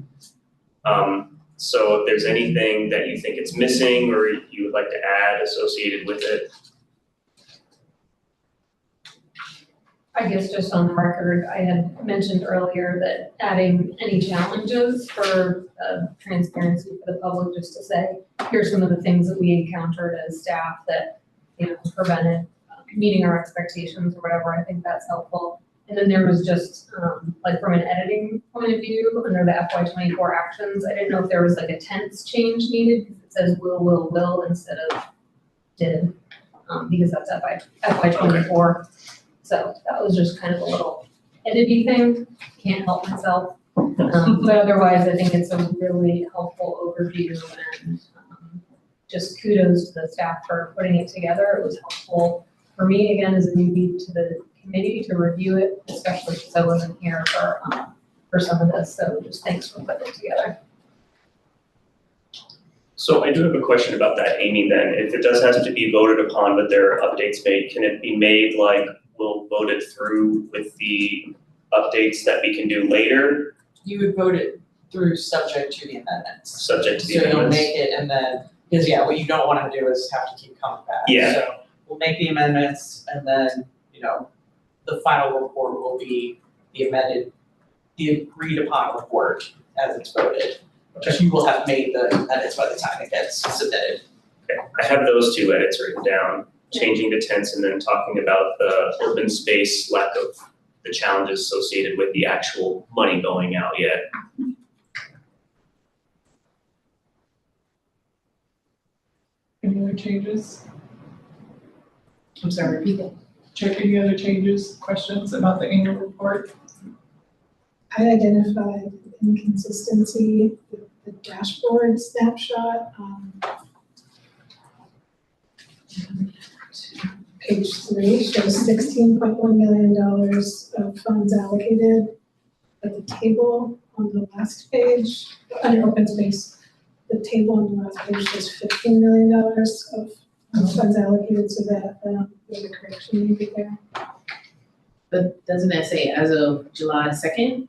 So if there's anything that you think it's missing or you would like to add associated with it. I guess just on the record, I had mentioned earlier that adding any challenges for transparency for the public, just to say, here's some of the things that we encountered as staff that, prevented meeting our expectations or whatever, I think that's helpful. And then there was just, like from an editing point of view, under the FY24 actions, I didn't know if there was like a tense change needed, because it says will instead of did, because that's FY24. So that was just kind of a little edity thing, can't help myself. But otherwise, I think it's a really helpful overview and just kudos to the staff for putting it together. It was helpful for me, again, as a newbie to the committee to review it, especially because I wasn't here for some of this. So just thanks for putting it together. So I do have a question about that, Amy, then. If it does have to be voted upon, but there are updates made, can it be made like we'll vote it through with the updates that we can do later, You would vote it through subject to the amendments. subject to So the you'll amendments? make it and then, because yeah, what you don't wanna do is have to keep coming back. Yeah. So we'll make the amendments and then, the final report will be the agreed upon report as it's voted. Because you will have made the edits by the time it gets submitted. Okay, I have those two edits written down, changing the tense and then talking about the open space, lack of the challenges associated with the actual money going out yet. Any other changes? I'm sorry, repeat that. Check any other changes, questions about the annual report? I identified inconsistency with the dashboard snapshot. Page 3 shows $16.1 million of funds allocated. At the table on the last page, under open space, the table on the last page shows $15 million of funds allocated, so that there's a correction needed there. But doesn't that say as of July 2nd?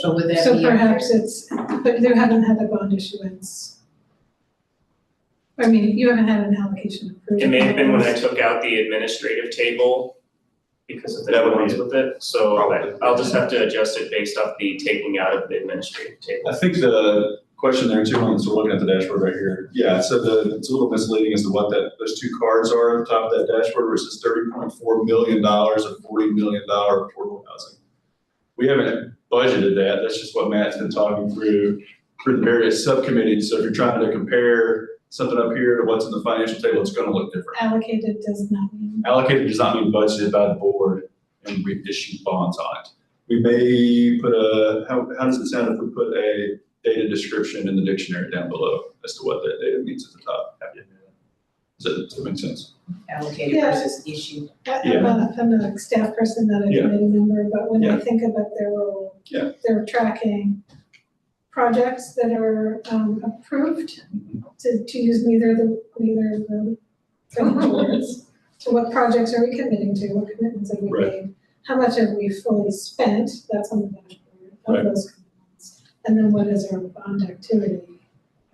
So would that be? So perhaps it's, but you haven't had a bond issuance. I mean, you haven't had an allocation approved. It may have been when I took out the administrative table because of the That would be ones it. with it, so Probably. I'll just have to adjust it based off the taking out of the administrative table. I think the question there too, on, so we're looking at the dashboard right here. Yeah, so it's a little misleading as to what those two cards are at the top of that dashboard versus $30.4 million of $40 million affordable housing. We haven't budgeted that. That's just what Matt's been talking through for the various subcommittees. So if you're trying to compare something up here to what's in the financial table, it's going to look different. Allocated does not mean. Allocated does not mean budgeted by the board, and we've issued bonds on it. We may put how does it sound if we put a data description in the dictionary down below as to what that data means at the top? Does that make sense? Allocated Yeah. versus issued. I'm a staff person, not a Yeah. committee member, but when I Yeah. think about their role, Yeah. they're tracking projects that are approved to use neither of the financial words. So what projects are we committing to? What commitments have we Right. made? How much have we fully spent? That's on the dashboard Right. of those commitments. And then what is our bond activity?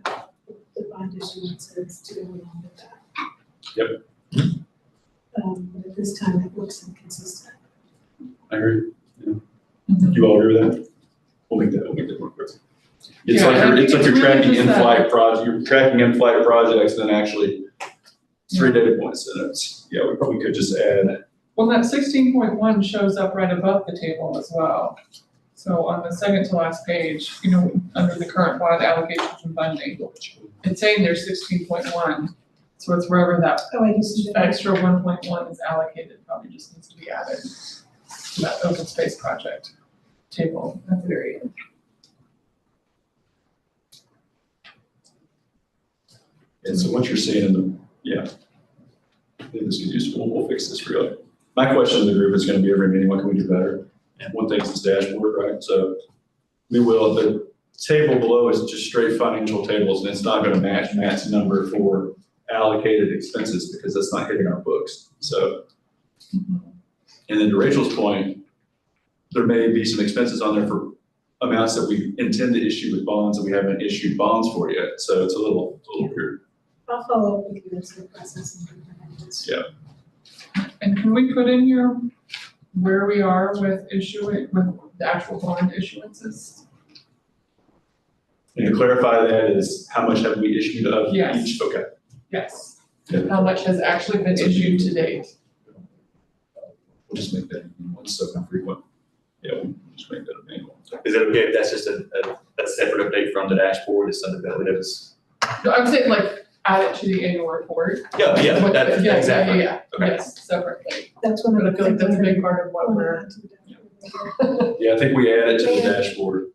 The bond issuances to go along with that. Yep. But at this time, it looks inconsistent. I agree. Yeah. You all agree with that? We'll make that work quick. It's Yeah, like I think you're it's really tracking just that- in-flight projects, you're tracking in-flight projects, then actually it's 3 data points, and we probably could just add. Well, that 16.1 shows up right above the table as well. So on the second to last page, under the current bond allocations and funding, it's saying there's 16.1. So it's wherever that Oh, I used to do that. extra 1.1 is allocated, probably just needs to be added to that open space project table at the very end. And so what you're seeing in I think this could use, we'll fix this really. My question to the group is gonna be every meeting, what can we do better? And one thing is this dashboard, right? So we will, the table below is just straight financial tables, and it's not gonna match Matt's number for allocated expenses because that's not hitting our books. So, and then to Rachel's point, there may be some expenses on there for amounts that we intend to issue with bonds that we haven't issued bonds for yet. So it's a little weird. I'll follow up with you as the process. Yeah. And can we put in here where we are with with the actual bond issuances? And to clarify that is how much have we issued of Yes. each? Okay. Yes. Yeah. How much has actually been issued to date? We'll just make that one so infrequent. Yeah, we'll just make that a main one. Is it okay if that's just a separate update from the dashboard, it's something that we notice? No, I'm saying like add it to the annual report. Yeah, What- that, yeah, exactly. Yeah, Okay. yes, separately. That's one of But the I feel like things that's a that big part of what we're, Yeah, I think we add it to the dashboard.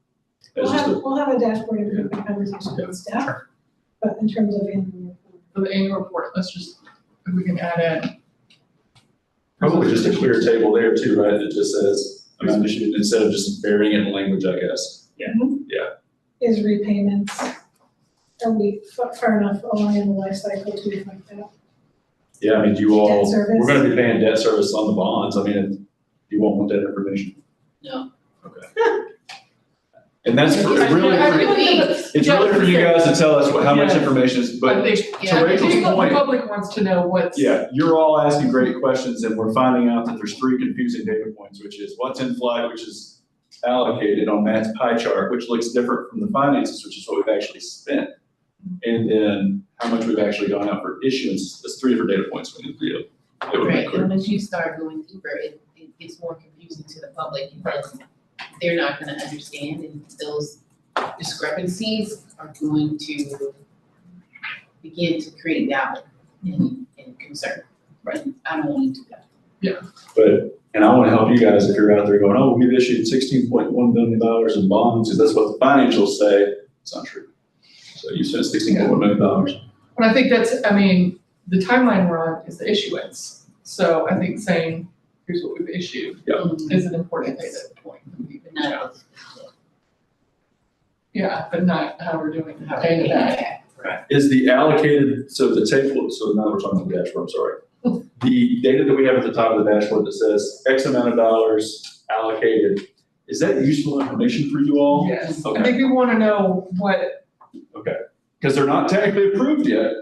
As just a- We'll have a dashboard and have a conversation with staff, but in terms of annual report. For the annual report, let's just, if we can add in. Probably just a clear table there too, right, that just says amount issued instead of just burying it in language, I guess. Is repayments, are we far enough along in the life cycle to reflect that? Yeah, I mean, you all, Debt service? we're gonna be paying debt service on the bonds, I mean, you won't want that information. No. Okay. And that's for, it's really for you guys to tell us how much Yeah. information is, I but think, Yeah, to Rachel's the point, public wants to know what's. yeah, you're all asking great questions and we're finding out that there's 3 confusing data points, which is what's in flight, which is allocated on Matt's pie chart, which looks different from the finances, which is what we've actually spent. And then how much we've actually gone out for issuance. That's 3 different data points we need to be able. It would make Right, clear. and once you start going deeper, it gets more confusing to the public, and then they're not gonna understand, and those discrepancies are going to begin to create doubt and concern. Right. I don't want to do that. But, and I want to help you guys if you're out there going, oh, we've issued $16.1 billion in bonds, because that's what the financials say. It's not true. So you spent $16.1 million. And I think that's, I mean, the timeline we're on is the issuance. So I think saying, here's what we've issued is an important data point. Not Yeah, but not how we're doing how day to we day. Is the allocated, so the table, so now we're talking about the dashboard, I'm sorry. The data that we have at the top of the dashboard that says X amount of dollars allocated, is that useful information for you all? Yes, Okay. I think we want to know what, Okay, because they're not technically approved yet.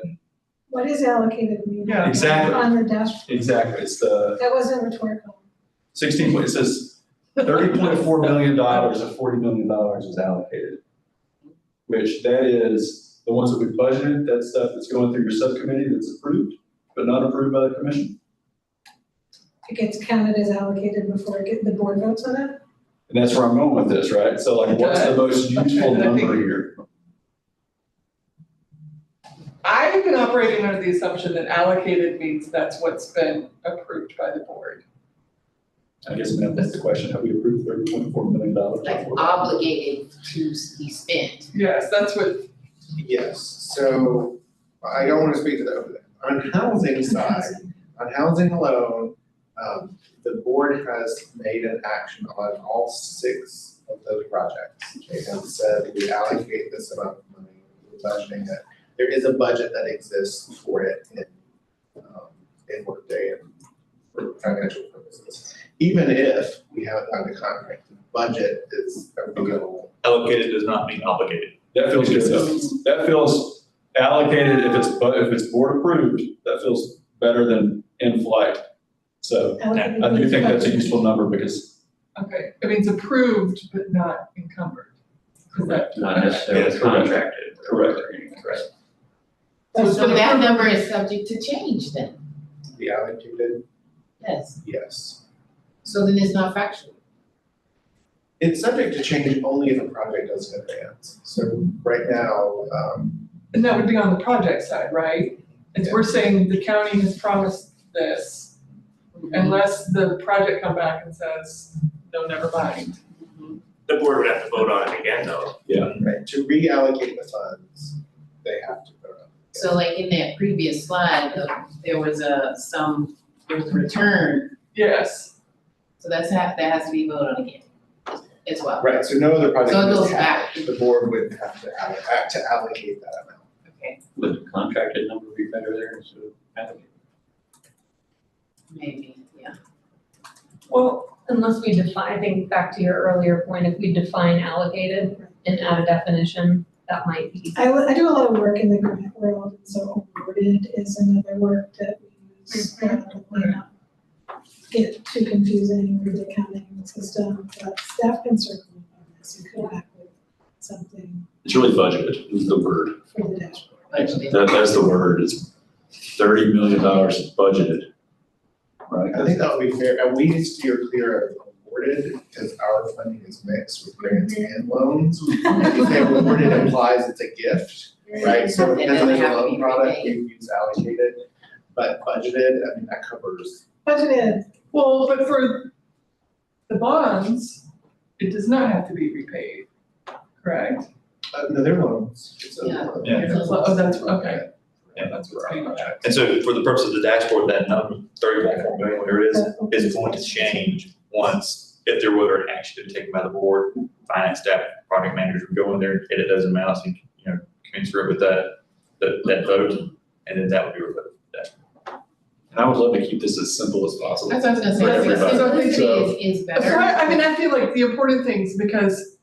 What is allocated mean? Yeah. Exactly. On the dashboard, Exactly, it's the that wasn't rhetorical. 16, it says $30.4 million of $40 million is allocated. Which that is the ones that we budgeted, that stuff that's going through your subcommittee that's approved, but not approved by the commission. It gets counted as allocated before the board votes on it? And that's where I'm going with this, right? So like, what's the most useful number here? I've been operating under the assumption that allocated means that's what's been approved by the board. I guess that's the question, have we approved $30.4 million? like obligated to be spent. Yes, that's what, Yes, so I don't want to speak to that. On housing side, on housing alone, the board has made an action on all 6 of those projects. They have said we allocate this amount of money, we're budgeting it. There is a budget that exists for it in Workday and for financial purposes. Even if we haven't done the contract, the budget is available. Allocated does not mean obligated. That feels good though. That feels allocated, if it's board approved, that feels better than in flight. So Allocated I do means think that's a budget. useful number because okay, it means approved but not encumbered. Correct. Not necessarily Yes, correct. contracted. Correct. Correct. So that number is subject to change then, The allocated, yes, yes. so then it's not factual. It's subject to change only if a project doesn't advance. So right now, And that would be on the project side, right? If we're saying the county has promised this, unless the project come back and says, no, never mind. The board would have to vote on it again, though. right, to reallocate the funds, they have to vote on it. So like in that previous slide, there was a return, Yes, so that has to be voted on again as well. Right, so no other project So it has goes happened. The board would have to allocate that amount. Okay, Would the contracted number be better there instead of allocated? maybe, yeah. Well, unless we define, I think back to your earlier point, if we define allocated and add a definition, that might be. I do a lot of work in the grant world, so awarded is another word that we use to not get too confusing with the accounting system, but staff can circle on this and come back with something it's really budgeted is the word. for the dashboard. That's the word, it's $30 million budgeted, right? I think that would be fair, and we steer clear of awarded because our funding is mixed with grants and loans. If you say awarded implies it's a gift, right? So It because doesn't it's a have to loan be product, repaid. we use allocated, but budgeted, I mean, that covers. Budgeted, well, but for the bonds, it does not have to be repaid, correct? No, they're loans. Yeah. Yeah. Oh, that's, okay. Yeah. That's what's being checked. And so for the purpose of the dashboard, that number, 31 million, whatever it is going to change once, if there were an action to take them by the board, finance staff, project managers would go in there, edit those amounts and, commensurate with that vote, and then that would be revoted. And I would love to keep this as simple as possible. That's what I was for gonna say, everybody. simplicity So- is So better. I mean, I feel like the important things, because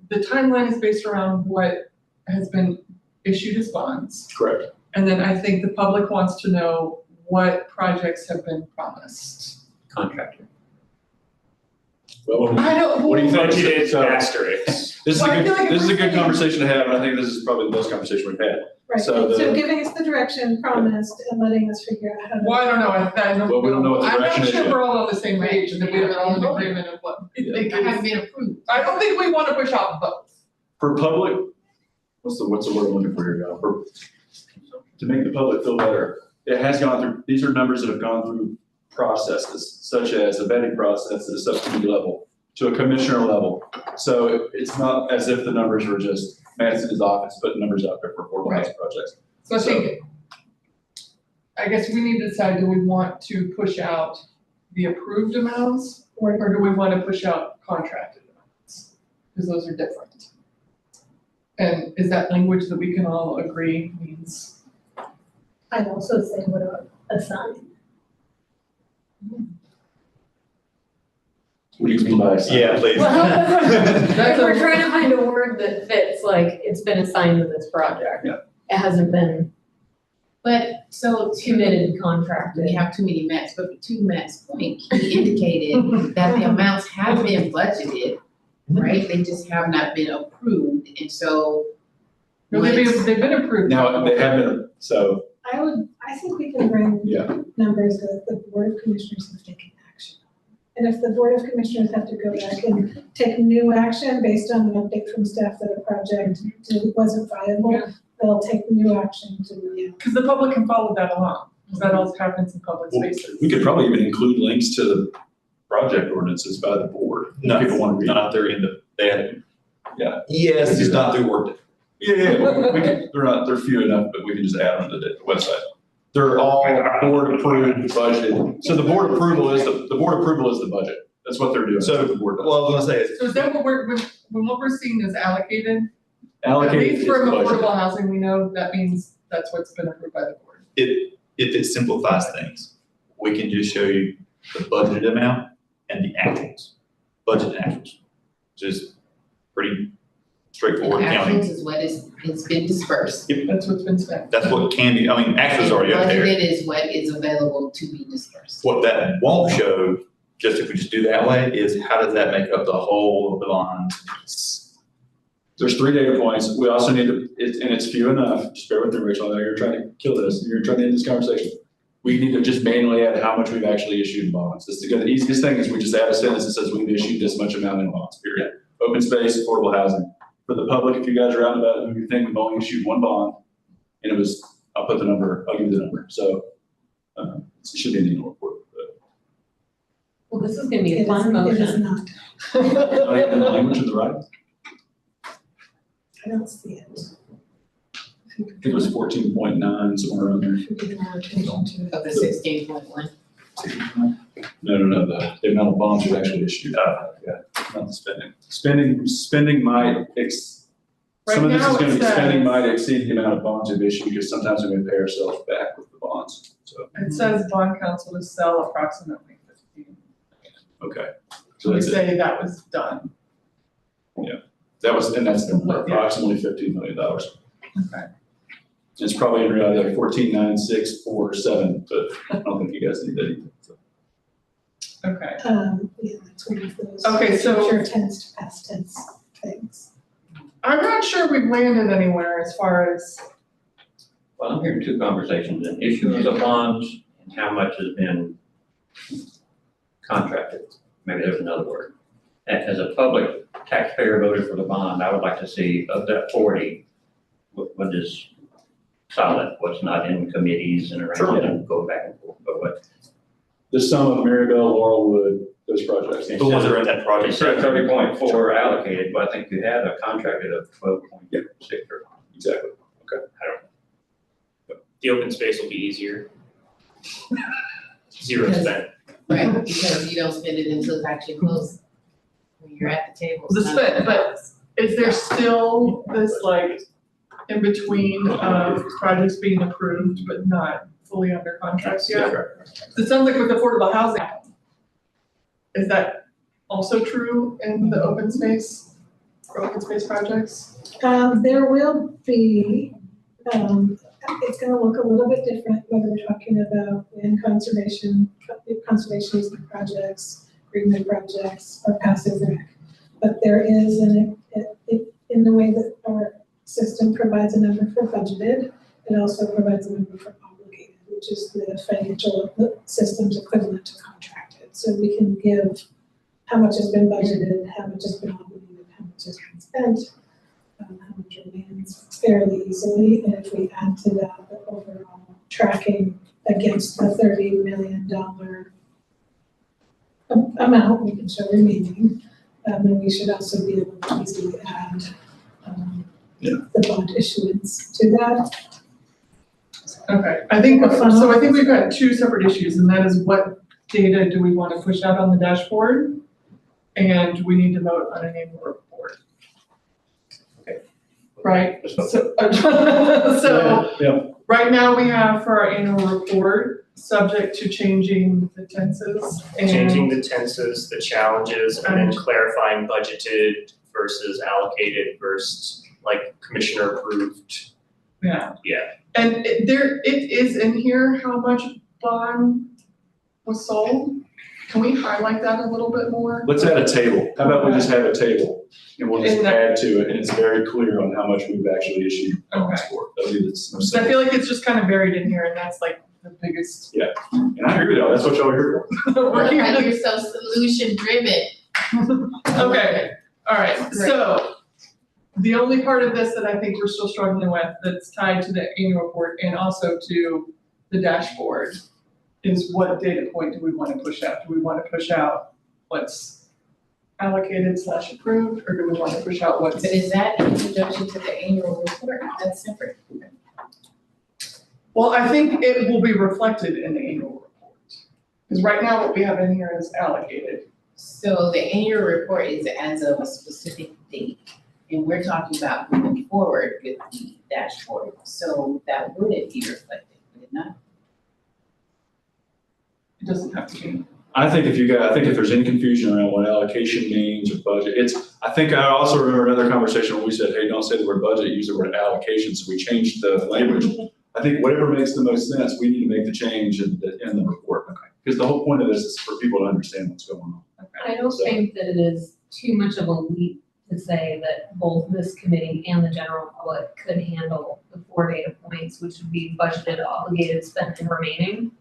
the timeline is based around what has been issued as bonds. Correct. And then I think the public wants to know what projects have been promised. Contractor. Well, I don't. What do you think? Budgeted So- asterisks. this is Well, I a feel like good, if this is a we're good saying- conversation to have, and I think this is probably the best conversation we've had. Right, So so the- giving us the direction promised and letting us figure out how to. Well, I don't know, Well, we don't know what the I'm direction not is sure yet. we're all on the same page, and that we're all in agreement of what we think It hasn't is. been approved. I don't think we wanna push off both. For public, what's the word I'm looking for here, y'all? To make the public feel better, it has gone through, these are numbers that have gone through processes, such as a vetting process at a subcommittee level, to a commissioner level. So it's not as if the numbers were just Madison's office putting numbers out there for affordable housing projects. So I think, I guess we need to decide, do we want to push out the approved amounts, or do we wanna push out contracted amounts? Because those are different. And is that language that we can all agree means? I'd also say what about assign? What do you mean by assigned? Yeah, please. If we're trying to find a word that fits, like, it's been assigned to this project. Yeah. It hasn't been But, so committed, contracted. we have too many Matt's, but to Matt's point, he indicated that the amounts have been budgeted, right? They just have not been approved, and so. No, they've been approved. Now, they have been, so, I think we can bring yeah, numbers that the Board of Commissioners have taken action on. And if the Board of Commissioners have to go back and take new action based on an update from staff that a project wasn't viable, they'll take new action to review. Because the public can follow that along, because that all happens in public Well, spaces. we could probably even include links to the project ordinances by the board. If No, people want to read. not they're in the, they have. Yeah. Yes, it's not through Word. Yeah, we can, they're few enough, but we can just add them to the website. They're all board approved, budgeted. So the board approval is the board approval is the budget. That's what they're doing. So, The board does. Well, I was gonna say, So is that what when what we're seeing is allocated? At Allocated least is for budget. affordable housing, we know that means that's what's been approved by the board. if it simplifies things, we can just show you the budgeted amount and the actuals, budget and actuals. Just pretty straightforward accounting. Actuals is what has been dispersed. That's what's been spent. That's what can be, I mean, actuals already up there. Budgeted is what is available to be dispersed. What that won't show, just if we just do that way, is how does that make up the whole of the bond? There's 3 data points. We also need to, and it's few enough, just bear with me, Rachel, I know you're trying to kill this, you're trying to end this conversation. We need to just manually add how much we've actually issued in bonds. The easiest thing is we just add a sentence that says we've issued this much amount in bonds, period. Open space, affordable housing. For the public, if you guys are out about it, you think we've only issued 1 bond, and it was, I'll give you the number. So, it should be in the annual report. Well, this is gonna be a It is- fun It is motion. not. Not even in the language in the writing. I don't see it. I think it was 14.9, somewhere around there. Should be more attention to it. Of the 16.1. No, the amount of bonds we've actually issued. Yeah, not the spending. Spending might, some of this is gonna be spending might exceed the amount of bonds we've issued, because sometimes we may pay ourselves back with the bonds, so, It says bond council to sell approximately 15. okay. So we that's it. say that was done. That's approximately $15 million. Okay. It's probably in reality like 14,964.7, but I don't think you guys need that either. So. Okay. Yeah, that's one of those. Okay, so- Future tense to past tense things. I'm not sure we've landed anywhere as far as, Well, I'm hearing 2 conversations, an issuance of bonds and how much has been contracted. Maybe there's another word. As a public taxpayer voted for the bond, I would like to see of that 40, what is solid, what's not in committees and around and go back and forth, but what, The sum of Marybelle, Laurelwood, those projects. The ones that are in that You project. said 30.4 allocated, but I think you had a contracted of 12.6 or. Exactly. The open space will be easier. Zero spent. Right, because you don't spend it until it's actually closed. When you're at the table. The spend, but is there still this like in between of projects being approved but not fully under contract yet? It sounds like with affordable housing, is that also true in the open space, for open space projects? There will be, it's gonna look a little bit different whether we're talking about land conservation easement projects, greenway projects, or passive rec. But there is in the way that our system provides a number for budgeted, it also provides a number for obligated, which is the financial system's equivalent to contracted. So we can give how much has been budgeted, how much has been obligated, how much has been spent, how much remains fairly easily. And if we add to that the overall tracking against the $30 million amount, we can show remaining. And we should also be able to easily add the bond issuance to that. Okay, I think we've got two separate issues, and that is what data do we want to push out on the dashboard? And we need to vote on an annual report. Okay, right? So, right now we have for our annual report, subject to changing the tenses and. Changing the tenses, the challenges, and then clarifying budgeted versus allocated versus like commissioner approved. Yeah. Yeah. And it is in here how much bond was sold. Can we highlight that a little bit more? Let's add a table. How about we just have a table and we'll just add to it and it's very clear on how much we've actually issued bonds for. That'll be the most I simple. feel like it's just kind of buried in here, and that's like the biggest. And I agree with y'all. That's what y'all are here for. Working on You're so solution driven. Okay, all right, so the only part of this that I think we're still struggling with that's tied to the annual report and also to the dashboard is what data point do we want to push out? Do we want to push out what's allocated / approved, or do we want to push out what's? But is that in conjunction to the annual report? That's separate. Well, I think it will be reflected in the annual report. Because right now what we have in here is allocated. So the annual report is as of a specific date, and we're talking about moving forward with the dashboard, so that wouldn't be reflected, would it not? It doesn't have to be. I think if there's any confusion around what allocation means or budget, I think I also remember another conversation where we said, hey, don't say the word budget, use the word allocation, so we changed the language. I think whatever makes the most sense, we need to make the change in the report. Because the whole point of this is for people to understand what's going on. I don't think that it is too much of a leap to say that both this committee and the general public could handle the 4 data points, which would be budgeted, obligated, spent, and remaining.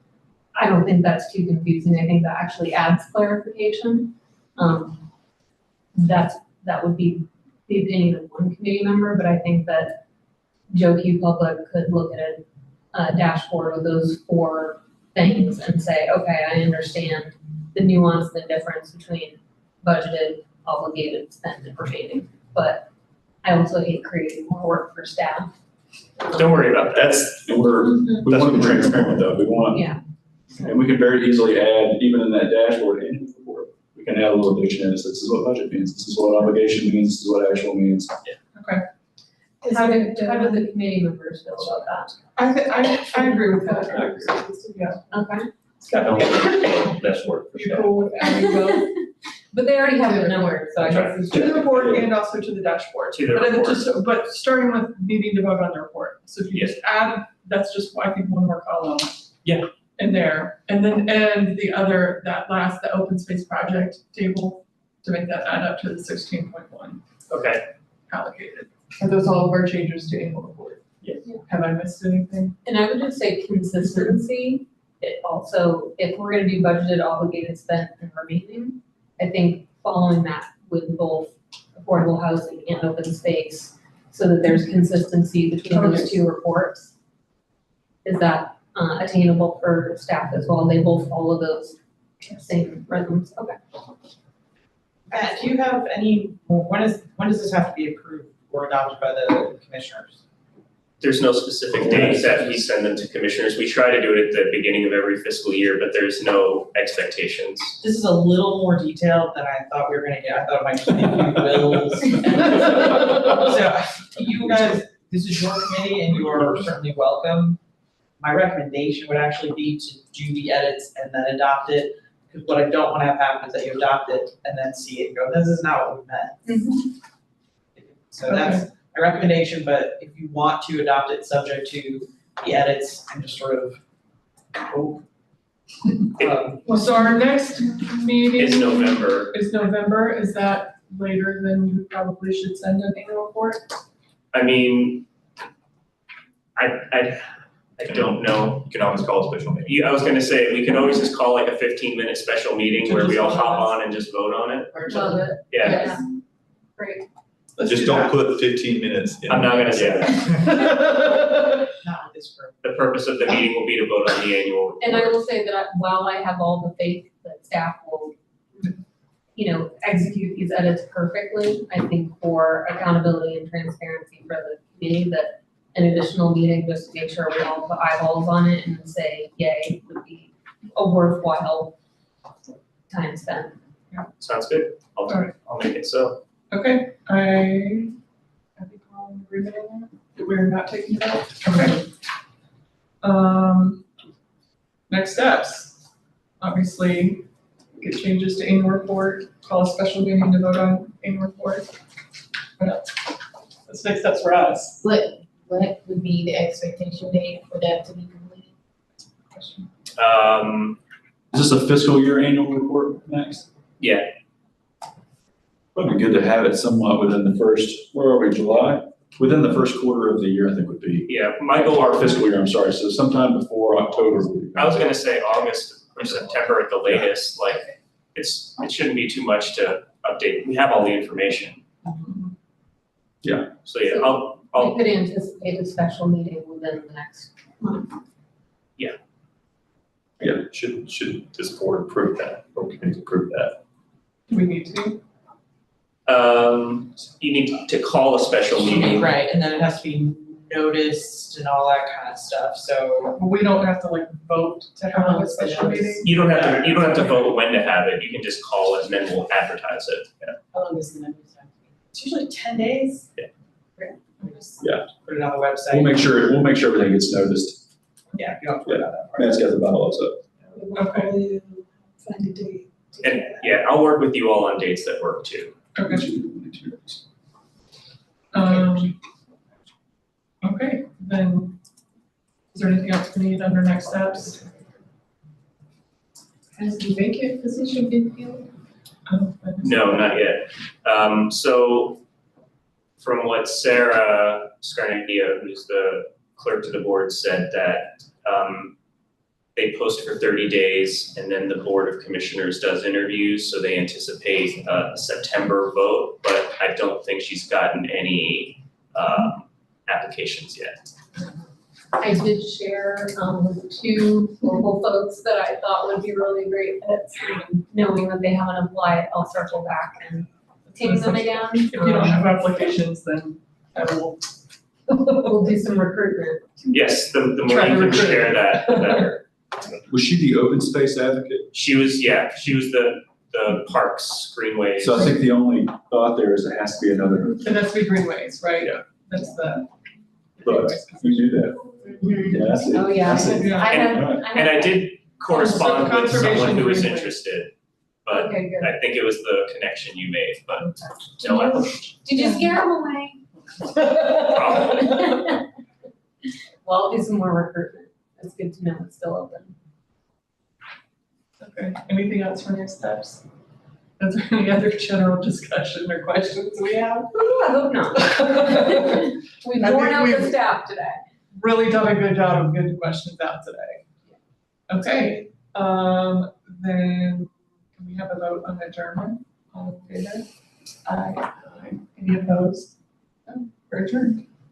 I don't think that's too confusing. I think that actually adds clarification. That would be the opinion of one committee member, but I think that Joe Q. Public could look at a dashboard with those 4 things and say, okay, I understand the nuance, the difference between budgeted, obligated, spent, and remaining. But I also hate creating more work for staff. Don't worry about that. We want to be transparent though. We want. Yeah. And we can very easily add, even in that dashboard and report, we can add a little dictionary that says this is what budget means, this is what obligation means, this is what actual means. Okay. How do the committee members feel about I agree with that. I agree. Yeah. that? Okay. That's work for You staff. cool with adding both? But they already have the number, so I guess it's To just. the report and also to the dashboard. To the But report. but starting with needing to vote on the report. So if you just add, that's just, I think, one more column. Yeah. In there, and then, the other, the open space project table, to make that add up to the 16.1 Okay. allocated. Are those all of our changes to annual report? Yes. Have I missed anything? And I would just say consistency. It also, if we're gonna do budgeted, obligated, spent, and remaining, I think following that with both affordable housing and open space, so that there's consistency between those 2 reports. Is that attainable for staff as well? They both follow those same rhythms, okay. Matt, do you have any, when does this have to be approved or adopted by the commissioners? There's no specific date that we send them to commissioners. We try to do it at the beginning of every fiscal year, but there's no expectations. This is a little more detailed than I thought we were gonna get. I thought it might just be a few bills. So you guys, this is your committee and you are certainly welcome. My recommendation would actually be to do the edits and then adopt it. Because what I don't wanna have happen is that you adopt it and then see it and go, this is not what we meant. So that's my recommendation, but if you want to adopt it subject to the edits and just sort of, So our next meeting. It's November. Is November, is that later than you probably should send an annual report? I mean, I don't know. You can always call a special meeting. Yeah, I was gonna say, we can always just call like a 15-minute special meeting where we all hop on and just vote on it. Love it. Yeah, Great. Let's Just do don't that. put 15 minutes in. I'm not gonna say that. not with this group. The purpose of the meeting will be to vote on the annual report. And I will say that while I have all the faith that staff will, execute these edits perfectly, I think for accountability and transparency for the committee, that an additional meeting just to make sure we all put eyeballs on it and say yay would be a worthwhile time spent. Sounds good. Alright. I'll make it so. Okay, I think we're all in agreement on that. We're not taking it out? Okay. Next steps, obviously, get changes to annual report, call a special meeting to vote on annual report. What else? What's next steps for us? What would be the expectation date for that to be completed? Question. Is this a fiscal year annual report next? Yeah, Would be good to have it somewhat within the first, where are we, July? Within the first quarter of the year, I think would be. yeah, my goal, Or fiscal year, I'm sorry, so sometime before October. would be I was gonna say August or September at the latest, like, it shouldn't be too much to update. We have all the information. Yeah. So yeah, I'll We could anticipate a special meeting within the next month. Yeah, should this board approve that, or committee approve that? We need to. you need to call a special meeting. Right, and then it has to be noticed and all that kind of stuff, so. We don't have to like vote to have a special meeting. You don't have to vote when to have it. You can just call it and then we'll advertise it. Yeah. How long is the notice have to be? It's usually 10 days. Yeah. We'll just Yeah. Put it on the website. We'll make sure everything gets noticed. Yeah, you don't have to worry about that part. Matt's got the bylaws up. We will hopefully find a date to do And that. yeah, I'll work with you all on dates that work too. Okay. Okay, then, is there anything else we need under next steps? Has the vacant position been filled? No, not yet. So from what Sarah Scarnecchia, who's the clerk to the board, said that they post for 30 days and then the Board of Commissioners does interviews, so they anticipate a September vote, but I don't think she's gotten any applications yet. I did share, two local folks that I thought would be really great fits, and knowing that they haven't applied, I'll circle back and take them again. If you don't have applications, then I will. We'll do some recruitment. Yes, the more Try to you can recruit. share that, the better. Was she the open space advocate? She was the parks, greenways. So I think the only thought there is it has to be another, And that's the greenways, right? Yeah. That's the. but we do that. Yeah, that's it. Oh, yeah. That's it. Yeah. I have, Alright. And I did correspond with Conservation someone who was greenways. interested, but okay, good. I think it was the connection you made, but no application. Did you scare them away? Well, I'll do some more recruitment. It's good to know it's still open. Okay, anything else for next steps? Is there any other general discussion or questions we have? Ooh, I hope not. We've I worn think out the we've- staff today. Really done a good job of getting questions out today. Okay, then can we have a vote on adjournment? All in favor? Aye. Any opposed? No, we're adjourned.